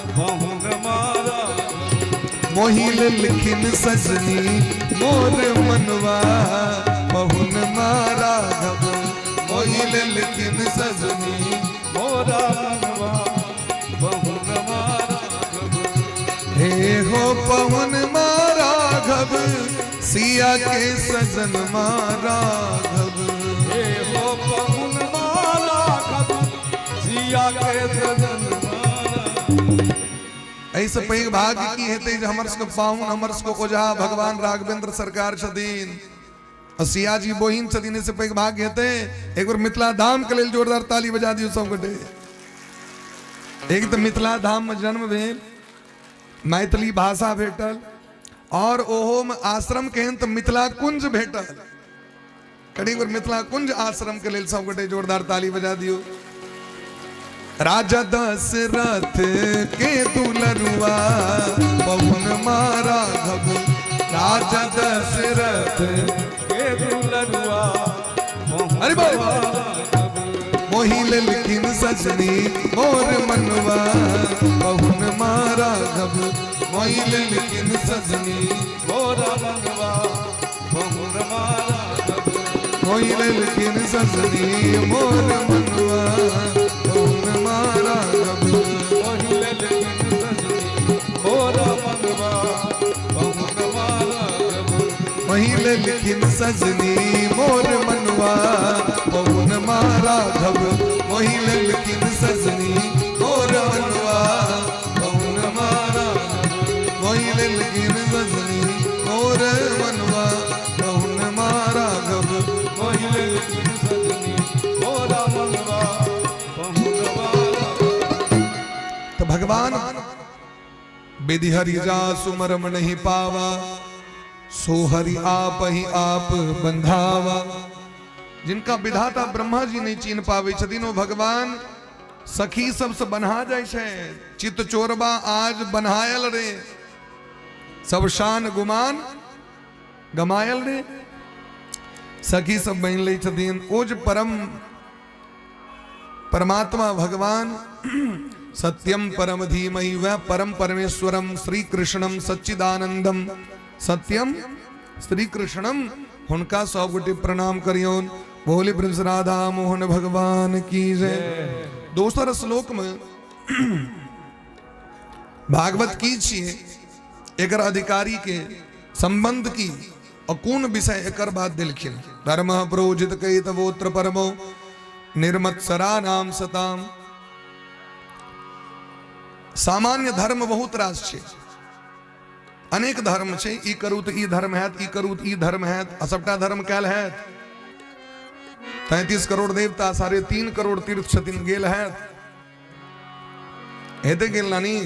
पहुन मारा। मोहि लेलखिन सजनी मोर मनवा पहुन मारा घब। मोहि लेलखिन सजनी मोरा मनवा पहुन मारा घब। हे हो सिया के सजन राघव हे हो पहुन मारा खब सिया के सजन मारा। ऐसे पैघ भाग्य की हेते जे हमर सबके पाहुन हमर सबके ओझा भगवान राघवेंद्र सरकार छथिन सिया जी बोहिन छथिन। ऐसे पैघ भाग्य हेते एक बार मिथिला धाम के लेल जोरदार ताली बजा दियो सब गोटे। एक तो मिथिला धाम में जन्म भेल, मैथिली भाषा भेटल और ओहो में आश्रम केहन तो मिथिला कुंज भेटल। कड़ी बार मिथिला कुंज आश्रम के लेल सब गोटे जोरदार ताली बजा दियो। राजा दशरथ के दुलरुआ पवन मारा घब राजा दशरथ के दुलरुआ अरे बाबा मोही लेकिन सजनी मोर मनवा पवन मारा घब मोही लेकिन सजनी मोरा मनवा बहुर मारा खब मोही लेकिन सजनी मोर मनवा पवन मारा घब मोहिले लेकिन सजनी मोरा मनवा बहुर मारा खब महिले लिखिन सजनी मोर मनवा पवन मारा घब महिले लिखिन सजनी मोर मनवा पवन मारा महिले लिखिन सजनी मोर मनवा पवन मारा घब मोहिले लेकिन सजनी मोरा मनवा बहुर मारा। तो भगवान विधि हरि जा सुमरम नहीं पावा सो हरि आप ही आप बंधावा। जिनका विधाता ब्रह्मा जी नहीं चीन पावे छथिन वो भगवान सखी सबसे बन्हा जाय छे। चित चोरबा आज बन्हायल रे सब शान गुमान गमायल रे। सखी सब बन ले छथिन ओज परम परमात्मा भगवान सत्यम परम धीमहि वह परम परमेश्वरम श्री कृष्णम सच्चिदानंदम सत्यम श्री कृष्णम हुनका सब गोटे प्रणाम करियोन। बोले प्रिंस राधा मोहन भगवान की जय। दोसर श्लोक में भागवत की छिए एकर अधिकारी के संबंध की अकून विषय एकर बात दिलखिन। धर्म प्रोजित कैतवोत्र परमो निर्मत्सरा नाम सताम। सामान्य धर्म बहुत रास छे, अनेक धर्म छे। ई करू तो ई धर्म हैत, ई करू तो ई धर्म हैत, सबटा धर्म कैल हैत। 33 करोड़ देवता 3.5 करोड़ तीर्थ छथिन गेल हैत। हेते गेल नानी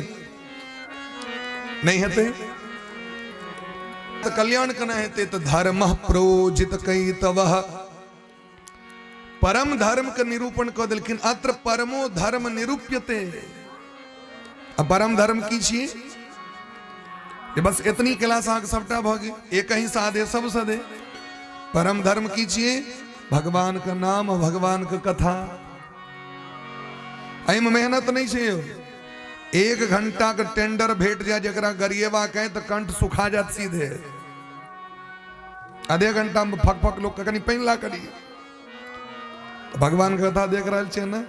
नहीं हेते तो कल्याण कना हेते तो धर्म प्रोजित कैतवः परम धर्म के निरूपण क देलखिन। अत्र परमो धर्म निरूप्यते। अब परम धर्म की छिए ये बस इतनी क्लास आग सबटा भगे एक ही साधे सब सदे। परम धर्म कीजिए भगवान का नाम भगवान का कथा। एम मेहनत नहीं छे। 1 घंटा का टेंडर भेट जाए जरा गरिएवा कहे तो कंठ सुखा जात सीधे। आधे घंटा में फक फक लोग कनी पहिला करी भगवान का कथा देख रहा छे ना।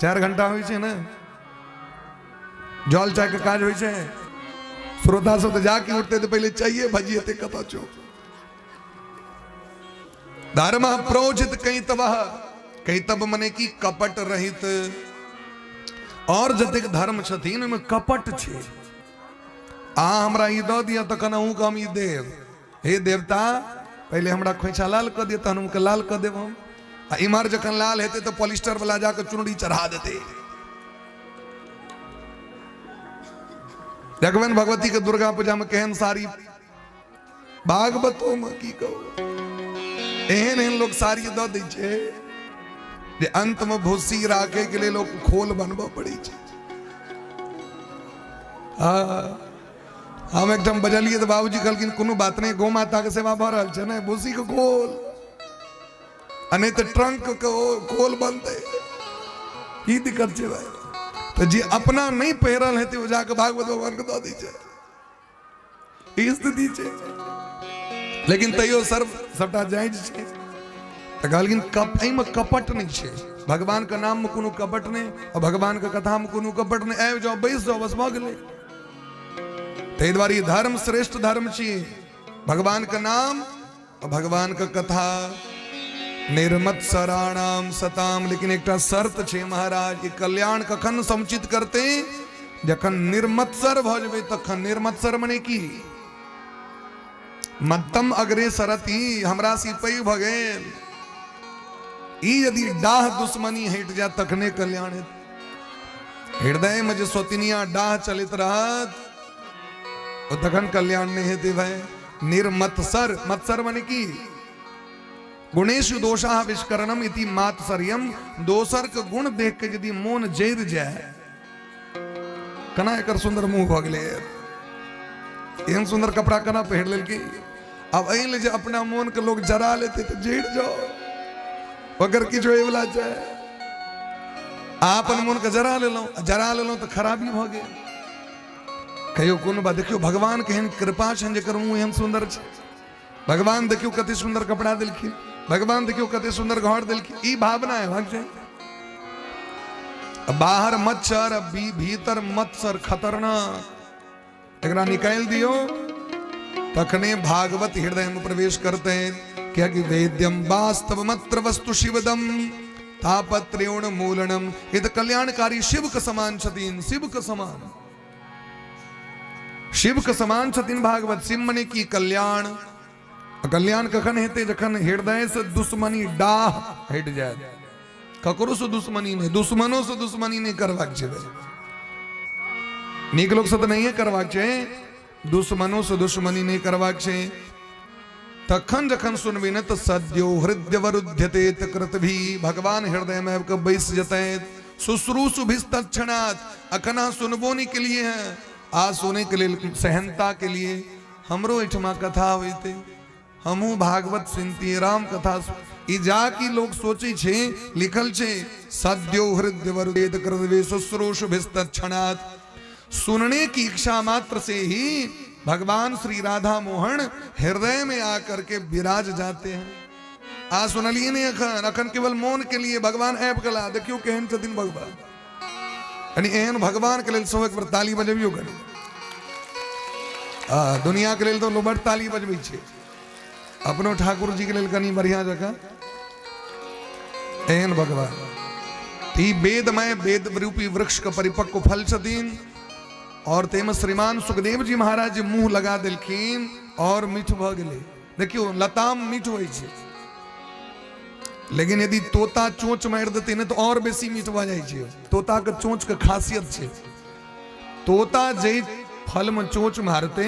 4 घंटा होई छे ना जल चाय का काज होई छे। श्रोता सब तो जाके उठते तो पहले चाहिए भजिए ते कथा चो। धर्म प्रोजित कैतव मने की कपट रहित। और जतेक धर्म छथिन में कपट छे। हमरा ई द दिया तो कनहु हम ई देव। हे देवता पहले हमरा खोइछा लाल क दिया तहन हमके लाल क देब। हम इमहर जखन लाल हेते तो पॉलिस्टर वाला जाकर चुनरी चढ़ा देते। जगवन भगवती के दुर्गा पूजा में केहन साड़ी भागवतों में की कहू एहन एहन लोग साड़ी द दै छे जे अंत में भूसी राखे के लिए लोग खोल बनबा पड़ी छे। हम एकदम बजलिए तो बाबूजी कहलखिन कोनो बात नहीं गौ माता के सेवा भ रहल छे ने भूसी के खोल अने तो ट्रंक के खोल बनते की दिक्कत छे भाई। तो जी अपना नहीं पहरल है तो जाके भागवत भगवान को दे दीजिए स्थिति छे। लेकिन तैयो सर्व सबटा जायज छे। तो कहलखिन में कपट नहीं छे। भगवान का नाम में कोनो कपट नहीं और भगवान का कथा में कोनो कपट नहीं। आबि जाओ बैस जाओ बस भ गेलै। ताहि दुआरे धर्म श्रेष्ठ धर्म छी। भगवान का नाम और भगवान का कथा। निर्मत्सराणाम सताम, लेकिन एक शर्त छे महाराज, ये कल्याण कखन समुचित करते जखन निर्मत्सर भ जबे तखन। निर्मत्सर मने की मत्तम अग्रे सरती, हमरा सिपई भ गेल। ई यदि डाह दुश्मनी हट जा तखने कल्याण हेत। हृदय में जो सोतिनिया डाह चलित रहत तखन कल्याण नहीं हेते भाई। निर्मत्सर, मत्सर मने की गुणेशु दोषा विष्करणम इति मात्सर्यम। दोसर के गुण देख के यदि मोन जैर जाए, कना एकर सुंदर मुंह भ गेले, एहन सुंदर कपड़ा कना पहिर लेल की। अब एहि ले जे अपना मोन के लोग जरा लेते तो जैर जाओ, अगर किछ होय वाला छै। आपन मोन के जरा लेलौं तो खराबी भ गेल। कहियो कोनो बात देखियो, भगवान के एहन कृपा छन जेकर मुंह एहन सुंदर छै। भगवान देखियो कते सुंदर कपड़ा देलखिन, भगवान देखियो कते सुंदर घर देलखिन। ई भावना है भाग छै। बाहर मच्छर, भीतर मत्सर, खतरनाक। एकरा निकाल दियो तखने भागवत हृदय में प्रवेश करते हैं। क्या कि वेद्यम वास्तव मत्र वस्तु शिवदम तापत्रेण मूलनम। ये तो कल्याणकारी शिव के समान छतीन, शिव के समान, शिव के समान छतीन भागवत। शिव मने की कल्याण। कल्याण कखन हेते जखन हृदय से दुश्मनी डाह हट जाए। ककरो से दुश्मनी नहीं, दुश्मनों से दुश्मनी नहीं करवाक छै। नीक लोग से तो नहीं करवाक छै, दुश्मनों से दुश्मनी नहीं करवाक छै। तखन जखन सुनबी न तो सद्यो हृदय वरुध्यते कृत भी। भगवान हृदय में आपके बैस जते। शुश्रूषु भिस्तक्षणात्, अखना सुनबो नहीं के लिए है, आ सुने के लिए, सहनता के लिए। हमरो एठमा कथा होते, हमू भागवत सुनती, राम कथा। ई जाकी लोग सोचे छे, लिखल छे सद्यो हृदय वरुध्यते कृत भी शुश्रूषु भिस्तक्षणात्। सुनने की इच्छा मात्र से ही भगवान श्री राधा मोहन हृदय में आकर के विराज जाते हैं। आ सुनलिए नहीं अखन, अखन केवल मौन के लिए भगवान ऐप कला। देखियो केहन छथिन भगवान, यानी एहन भगवान के लिए सब एक बार ताली बजबियो करी। दुनिया के लिए तो लोग बड़ ताली बजबै छे, अपनो ठाकुर जी के लिए कनी बढ़िया जगह एहन भगवान। ई वेदमय, वेद रूपी वृक्ष का परिपक्व फल छथिन। और तेम श्रीमान सुखदेव जी महाराज जी मुंह लगा दिलखिन और मीठ भ गेले। देखियो लताम मीठ होइ छै, लेकिन यदि तोता चोंच मार देते न तो और बेसी मीठ भ जाइ छै। तोता के चोंच के खासियत छै, तोता जे फल में चोंच मारते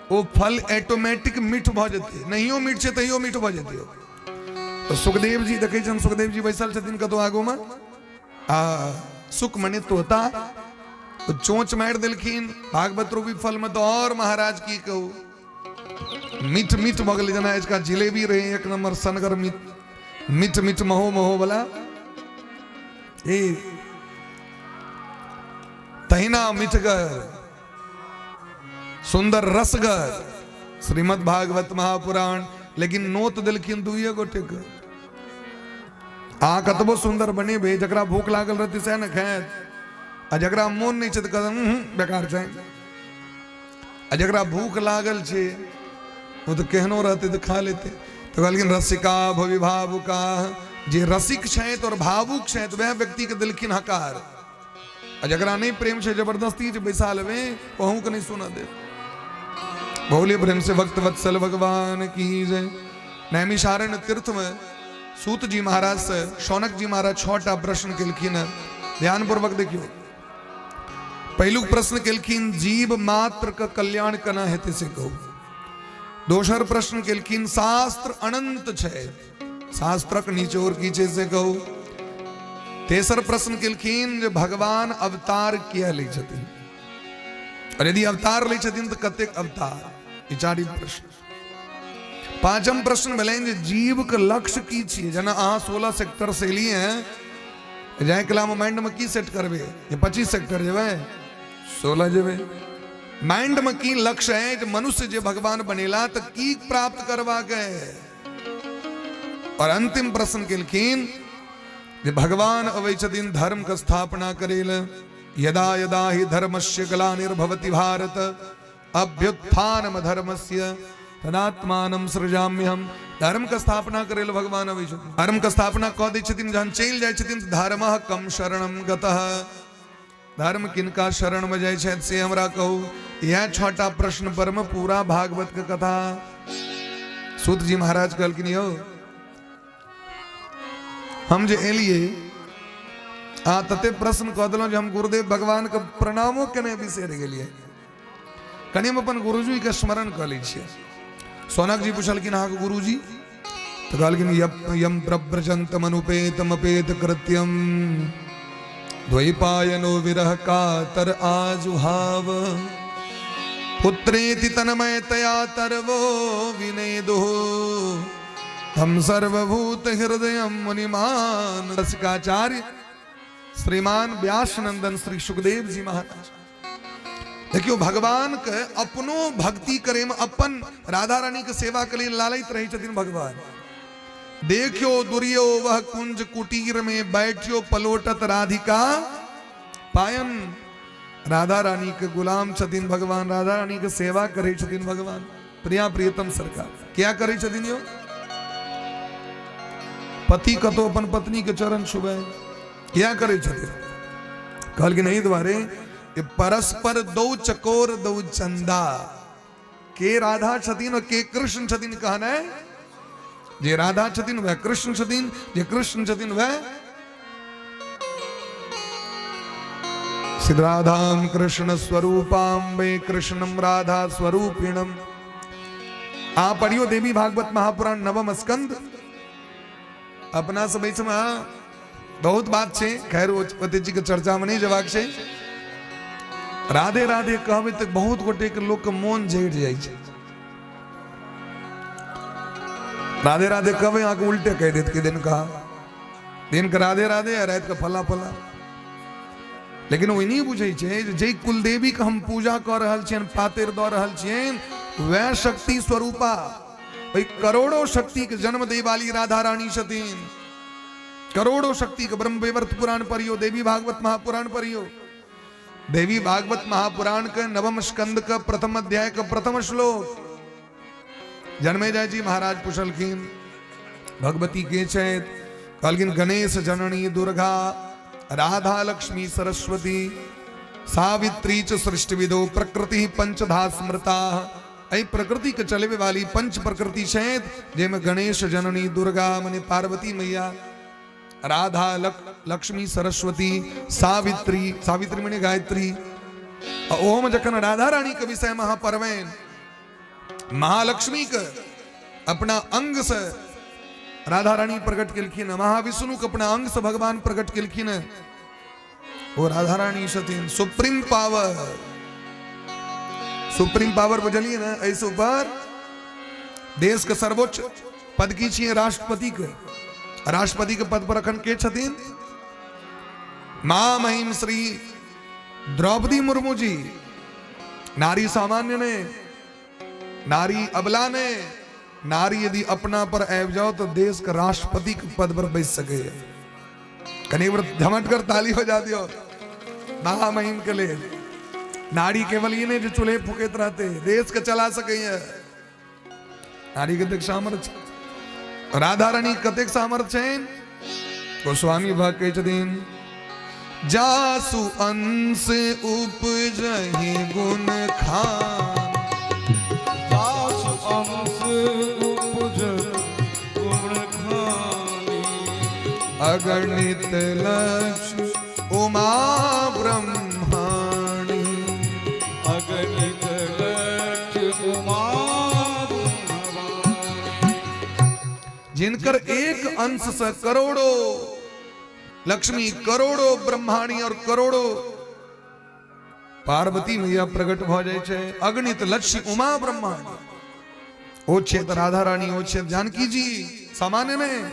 वो फल ऑटोमेटिक मीठ भ जेते। नहियो मीठ छै तैयो मीठ भ जेते। तो सुखदेव जी देखे छन, सुखदेव जी बैसल छथिन कतो आगू में। सुख मने तोता, तो चोंच मार दिलखिन भागवत रूपी फल में। तो और महाराज की कहू, मीठ मीठ भ गेलै। जना इसका जिलेबी रहे एक नंबर सनगर मीठ मीठ महो महो वाला। ए तहिना मीठगर सुंदर रसगर श्रीमद् भागवत महापुराण। लेकिन नोत दिलखिन दुइये गोटे के। आ कतबो सुंदर बने भे, जकरा भूख लागल रहती से न खाएत, आ जकरा मोन नहीं छै तो बेकार छै। आ जकरा भूख लागल छै वो तो केहनो रहते तो खा लेते। तो कहलखिन रसिका भवि भावुका, जे रसिक छथि और भावुक छथि वह व्यक्ति के दिलखिन हकार। आ जकरा नहीं प्रेम छै जबरदस्ती जे बैसा लेवे कहूँ के नहीं सुना दे। बोले प्रेम से भक्त वत्सल भगवान की जय। नैमिषारण्य तीर्थ में सूत जी महाराज से शौनक जी महाराज 6टा प्रश्न केलखिन। ध्यान पूर्वक देखियो। पहलू प्रश्न केलखिन जीव मात्र का कल्याण कना हेते से कहू। दोसर प्रश्न केलखिन शास्त्र अनंत छै, शास्त्रक निचोर कीचे से कहू। तेसर प्रश्न केलखिन जे भगवान अवतार किया लै छथिन, और यदि अवतार लै छथिन तो कतेक अवतार। ई 4 प्रश्न। पांचम प्रश्न भेलैन जे जीव के लक्ष्य की छियै। जेना अहाँ 16 सेक्टर से एलिए हैं, जाए कला में माइंड में की सेट करबे, ये 25 सेक्टर जेबै 16 जेबै। माइंड में की लक्ष्य है जो मनुष्य जे भगवान बनेला तो की प्राप्त करवा के। और अंतिम प्रश्न केलखिन जे भगवान अबै छथिन धर्म के स्थापना करेल। यदा यदा हि धर्मस्य ग्लानिर्भवति भारत अभ्युत्थानम धर्मस्य तदात्मानं सृजाम्यहम। धर्म का स्थापना करेल भगवान अबै छथिन। धर्म का स्थापना कऽ दै छथिन, जहन चलि जाइ छथिन धर्मः कम शरणम गतः। धर्म किनका शरण में जाइ छथि से हमरा कहू। यह छोटा प्रश्न पर में पूरा भागवत के कथा। सूत जी महाराज कहलखिन, यौ हम जे एलिए आ तते प्रश्न कह देलहुँ जे हम गुरुदेव भगवान के प्रणामो केने बिसरि गेलिए। कनि हम अपन गुरुजी के स्मरण कऽ लै छियै। सौनक जी पूछलखिन, अहाँके गुरुजी? तो कहलखिन, यम प्रव्रजंतम अनुपेतम अपेत कृत्यम द्वैपायनो विरह कातर आजुहाव पुत्रेति तन्मयतया तरवो विनेदुः हम सर्वभूत हृदय मुनिमान। रसिकाचार्य श्रीमान व्यास नंदन श्री सुखदेव जी महाराज, देखियो भगवान के अपनो भक्ति करे में अपन राधा रानी के सेवा के लिए लालयित रही छथिन भगवान। देखियो दुरियो वह कुंज कुटीर में बैठियो पलोटत राधिका पायन। राधा रानी के गुलाम छथिन भगवान, राधा रानी के सेवा करे छथिन भगवान। प्रिया प्रियतम सरकार क्या करे छथिन यो? पति कतो अपन पत्नी के चरण छुबे क्या करे छथिन? कहल कि नहीं द्वारे परस्पर दो चकोर दो चंदा। के राधा छथिन और के कृष्ण छथिन कहना है। जे राधा छथिन वह कृष्ण छथिन, जे कृष्ण छथिन वह सिद्ध राधाम कृष्ण स्वरूपाम वे कृष्णम राधा स्वरूपिणम। आप पढ़ियो देवी भागवत महापुराण नवम स्कंद। अपना सब में बहुत बात छे, खैर पति जी के चर्चा में नहीं जवाक छे। राधे राधे कहबे तो बहुत गोटे के लोग के मोन जड़ जाय छे। राधे राधे कहबे आके उल्टे कह देत के दिन का राधे राधे आ रात का फला फला। लेकिन वो नहीं बुझे छे जे कुलदेवी के हम पूजा कर रहल छियन, पातेर द रहल छियन, वह शक्ति स्वरूपा भाई करोड़ों शक्ति के जन्म दे वाली राधा रानी छथिन। करोड़ों शक्ति के ब्रह्म वैवर्त पुराण पढ़ियो, देवी भागवत महापुराण पढ़ियो। देवी भागवत महापुराण के नवम स्कंद का प्रथम अध्याय का प्रथम श्लोक। जन्मेजय जी महाराज पूछलखिन भगवती के चैत, कहलखिन गणेश जननी दुर्गा राधा लक्ष्मी सरस्वती सावित्री च सृष्टि विदो प्रकृति पंचधा स्मृता। ऐ प्रकृति के चले वाली पंच प्रकृति चैत जेमे गणेश जननी दुर्गा मने पार्वती मैया, राधा लक्ष्मी सरस्वती सावित्री, सावित्री मने गायत्री। ओम जखन राधा रानी के विषय महापर्वेन महालक्ष्मी के अपना अंग से राधा रानी प्रकट केलखिन, महाविष्णु के अपना अंग से भगवान प्रकट केलखिन। वो राधा रानी छथिन सुप्रीम पावर। सुप्रीम पावर बुझलिए ना? ऐसे ऊपर देश के सर्वोच्च पद की छिए राष्ट्रपति के। राष्ट्रपति के पद पर अखन के छथिन? मां महिम श्री द्रौपदी मुर्मू जी। नारी सामान्य ने, नारी अबला ने, नारी यदि अपना पर आब जाओ तो देश के राष्ट्रपति के पद पर बैठ सके। कहीं झमट कर ताली हो जा दियो महामहिम के लिए। नारी केवल ये नहीं जो चूल्हे फूकेत रहते, देश के चला सके। नारी कतेक सामर्थ्य, राधा रानी कतेक सामर्थ्य है। गोस्वामी भाग के छथिन जासु अंश उपजहि गुण खान। अगणित लक्ष्य उमा ब्रह्माणी। अगणित लक्ष्य उमा ब्रह्माणी। जिनकर एक अंश से करोड़ों लक्ष्मी, करोड़ों ब्रह्माणी और करोड़ों पार्वती मैया प्रकट हो जाए छे। अगणित लक्ष्य उमा ब्रह्माणी। ओ क्षेत्र राधा रानी, ओ क्षेत्र जानकी जी सामान्य में।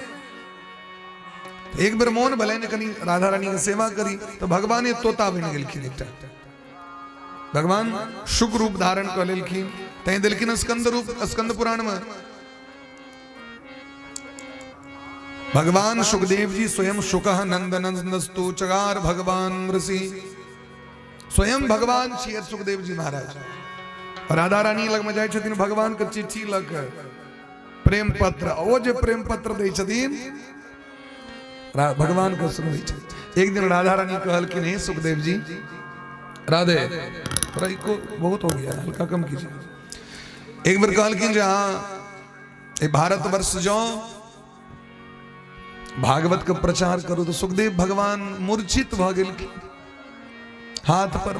एक बार मोहन भले ने कनी राधा रानी की सेवा करी तो भगवान तोता बन गेलखिन। एकटा भगवान शुक रूप धारण कर लेलखिन, तै देलखिन स्कंद रूप। स्कंद पुराण में भगवान सुखदेव जी स्वयं शुकः नंदनंदस्तु चगार भगवान ऋषि। स्वयं भगवान छियै सुखदेव जी महाराज। राधा रानी लग में जाय छथिन भगवान के चिट्ठी लग प्रेम पत्र ओ जे प्रेम पत्र दै छथिन भगवान को सुनबै छथिन। एक दिन राधा रानी कहलखिन हे सुखदेव जी राधे थोड़ा इको बहुत हो गया हल्का कम कीजिए। एक बार कहलखिन जे हाँ भारतवर्ष जाओ भागवत का प्रचार करो तो सुखदेव भगवान मूर्छित भ गेलखिन हाथ पर।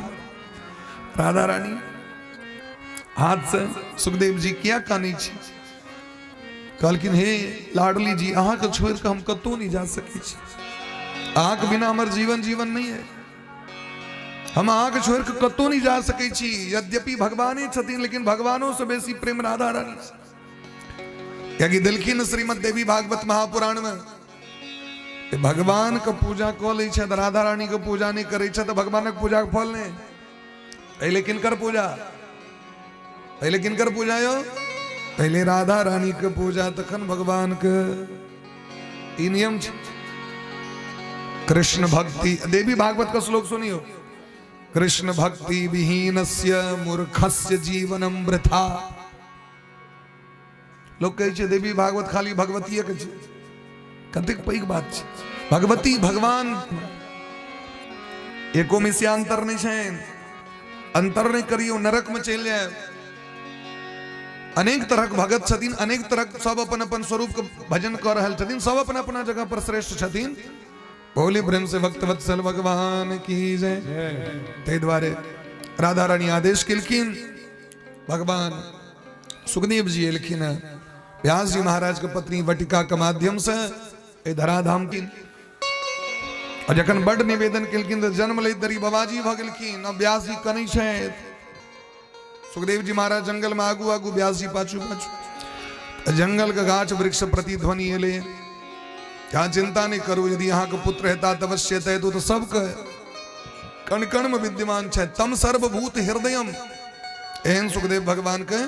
राधा रानी हाथ से सुखदेव जी क्या कानी छी कहलखिन हे लाडली जी अहाँ के छोड़ के हम कतौ नहीं जा सकै छी अहाँ के बिना हमर जीवन जीवन नहीं है हम अहाँ के छोड़ के कतौ नहीं जा सकै छी। यद्यपि भगवाने छथिन लेकिन भगवानों से बेसी प्रेम राधा रानी क्योंकि दिलखिन श्रीमद देवी भागवत महापुराण में भगवान के पूजा क लै छै राधा रानी के पूजा नहीं करे छै तो भगवान के पूजा के फल नहीं। पहले किनकर पूजा पहले किनकर पूजा यो पहले राधा रानी के पूजा तखन भगवान के ई नियम छै। कृष्ण भक्ति देवी भागवत का श्लोक सुनियो कृष्ण भक्ति विहीनस्य मूर्खस्य जीवनम वृथा। लोग कहै छै देवी भागवत खाली भगवतीये के छै कतेक पैघ बात छै। भगवती भगवान एको मिस्या अंतर नहीं छै अंतर नहीं करियो नरक में चल जाए। अनेक तरह के भगत छथिन अनेक तरह सब अपन अपन स्वरूप के भजन कर रहल छथिन सब अपना अपना जगह पर श्रेष्ठ छथिन। बोले प्रेम से भक्त वत्सल भगवान की जय। ते द्वारे राधा रानी आदेश केलखिन भगवान सुखदेव जी एलखिन व्यास जी महाराज के पत्नी वटिका के माध्यम से धराधाम की और जखन बड़ निवेदन केलखिन तो जन्म ले दरी बाबाजी भ गेलखिन। अब व्यास जी कनै छथि सुखदेव जी महाराज जंगल में आगू आगू व्यास जी पाछू पाछू जंगल के गाछ वृक्ष प्रति ध्वनि एले क्या चिंता नहीं करू यदि यहाँ के पुत्र हेता तवश्य तो सबके कण कण में विद्यमान है तम सर्वभूत हृदयम एहन सुखदेव भगवान के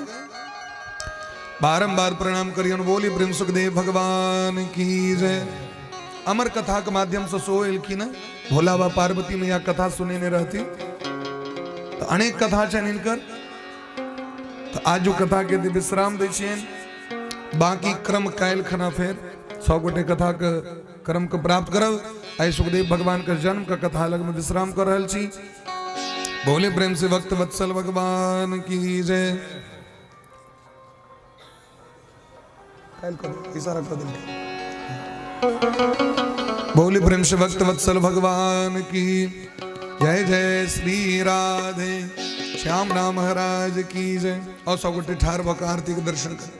बारंबार प्रणाम करियन। बोली प्रेम सुखदेव भगवान की जय। अमर कथा के माध्यम से सो एलखिन भोला बा पार्वती में यह कथा सुने ने रहती तो अनेक कथा छन इनकर तो आज जो कथा के विश्राम दै छियन बाकी क्रम कायल खना फेर 100 गोटे कथा के क्रम के प्राप्त करब। आई सुखदेव भगवान के जन्म का कथा अलग में विश्राम कर रहल छी। बोले प्रेम से भक्त वत्सल भगवान की जय। इशारा कर देंगे। बोले प्रेम से भक्त वत्सल भगवान की जय जय श्री राधे श्याम नाम महाराज की जय। और सब गोटे ठार भक आरती के दर्शन कर।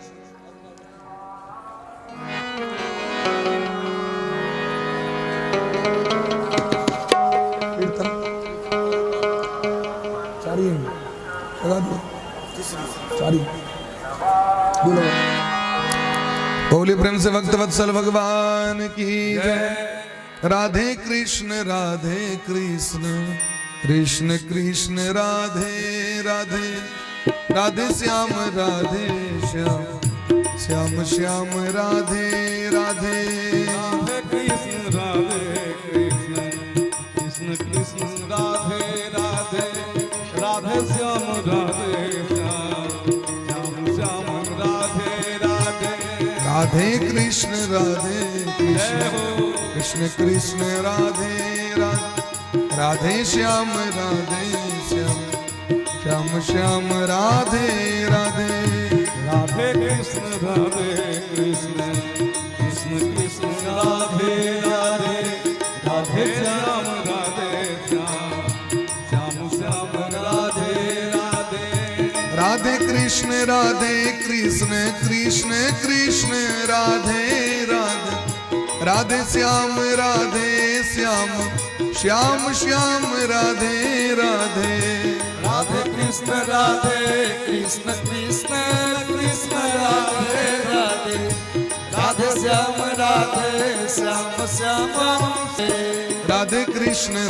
बोले प्रेम से भक्त वत्सल भगवान की जय। राधे कृष्ण कृष्ण कृष्ण राधे राधे राधे श्याम श्याम श्याम श्याम राधे राधे कृष्ण कृष्ण कृष्ण राधे राधे राधे श्याम राधे श्याम श्याम राधे राधे राधे कृष्ण कृष्ण कृष्ण राधे राधे राधे श्याम श्याम श्याम श्याम राधे राधे राधे कृष्ण कृष्ण कृष्ण राधे राधे राधे श्याम श्याम श्याम राधे राधे राधे कृष्ण कृष्ण कृष्ण राधे राधे राधे श्याम श्याम श्याम श्याम राधे राधे राधे कृष्ण कृष्ण कृष्ण राधे राधे राधे श्याम श्याम राधे कृष्ण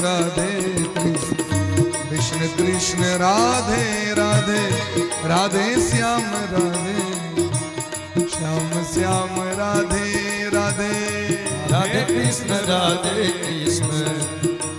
कृष्ण कृष्ण राधे राधे राधे श्याम श्याम श्याम राधे राधे राधे कृष्ण कृष्ण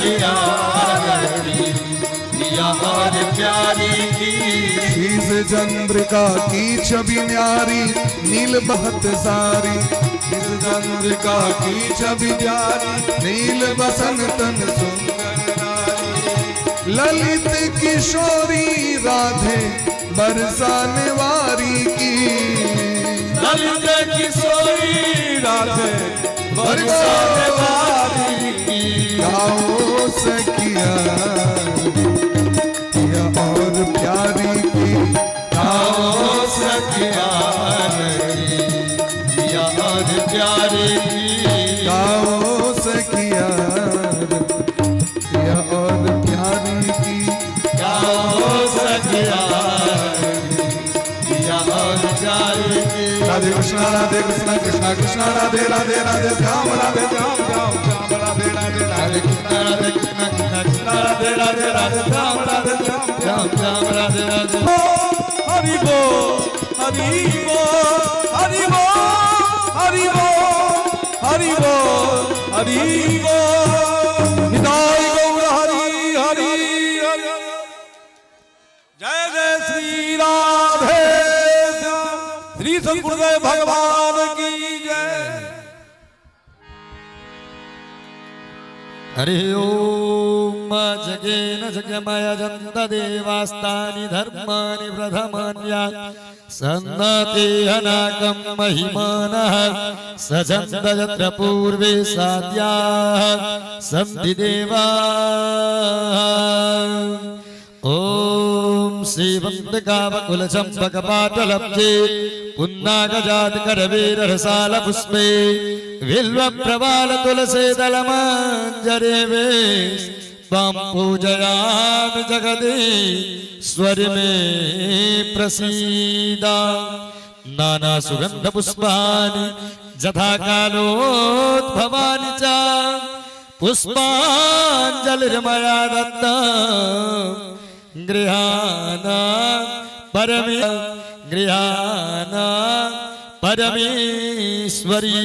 सखिया पिया और प्यारी की शीश चंद्रिका की छवि न्यारी नील बहत सारी इस चंद्रिका की छवि प्यारी नील बसंतन सुंदर नारी ललित किशोरी राधे बरसाने वारी की ललित किशोरी राधे बरसाने वाली की गाओ सखिया पिया और प्यारी की गाओ सखिया पिया और प्यारी की गाओ सखिया पिया और प्यारी की गाओ सखिया पिया और प्यारी की राधे कृष्णा कृष्णा कृष्णा राधे राधे राधे श्याम राधे श्याम श्याम श्याम राधे राधे राधे राधे कृष्ण कृष्ण राधे राधे राधे श्याम राधे श्याम श्याम श्याम राधे राधे हरि बोल हरि बोल हरि बोल हरि बोल हरि बोल हरि बोल निताई गौर हरि हरि हरि जय जय श्री राधे श्याम श्री सद्गुरुदेव भगवान की जय हरि ओम जगेन जगमय जन्त देवास्तानि धर्माणि प्रथमान्या सन्नते अनाकं महिमानः सजन्त यत्र पूर्वे साद्याः सन्ति देवाः ओम श्रीवन्दकावकुलचम्पकपाटलब्जे पुन्नागजातकरवीररसालपुष्पे बिल्वप्रवालतुलसीदलमाञ्जरेवे त्वां पूजयामि जगदीश्वरि मे प्रसीद नानासुगन्धपुष्पाणि यथा कालोद्भवानि च पुष्पाञ्जलिर्मया दत्ता गृहाना परमेश्वरी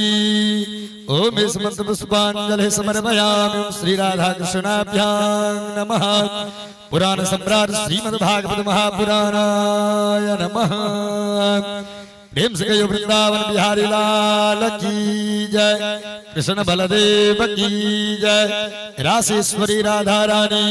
ओम स्मंत पुष्पांजलि समर्पयामि श्री राधा कृष्णाभ्यां नमः पुराण सम्राट श्रीमद्भागवत महापुराणाय नमः प्रेम से कहो वृंदावन बिहारी लाल की जय कृष्ण बलदेव की जय रासेश्वरी राधा रानी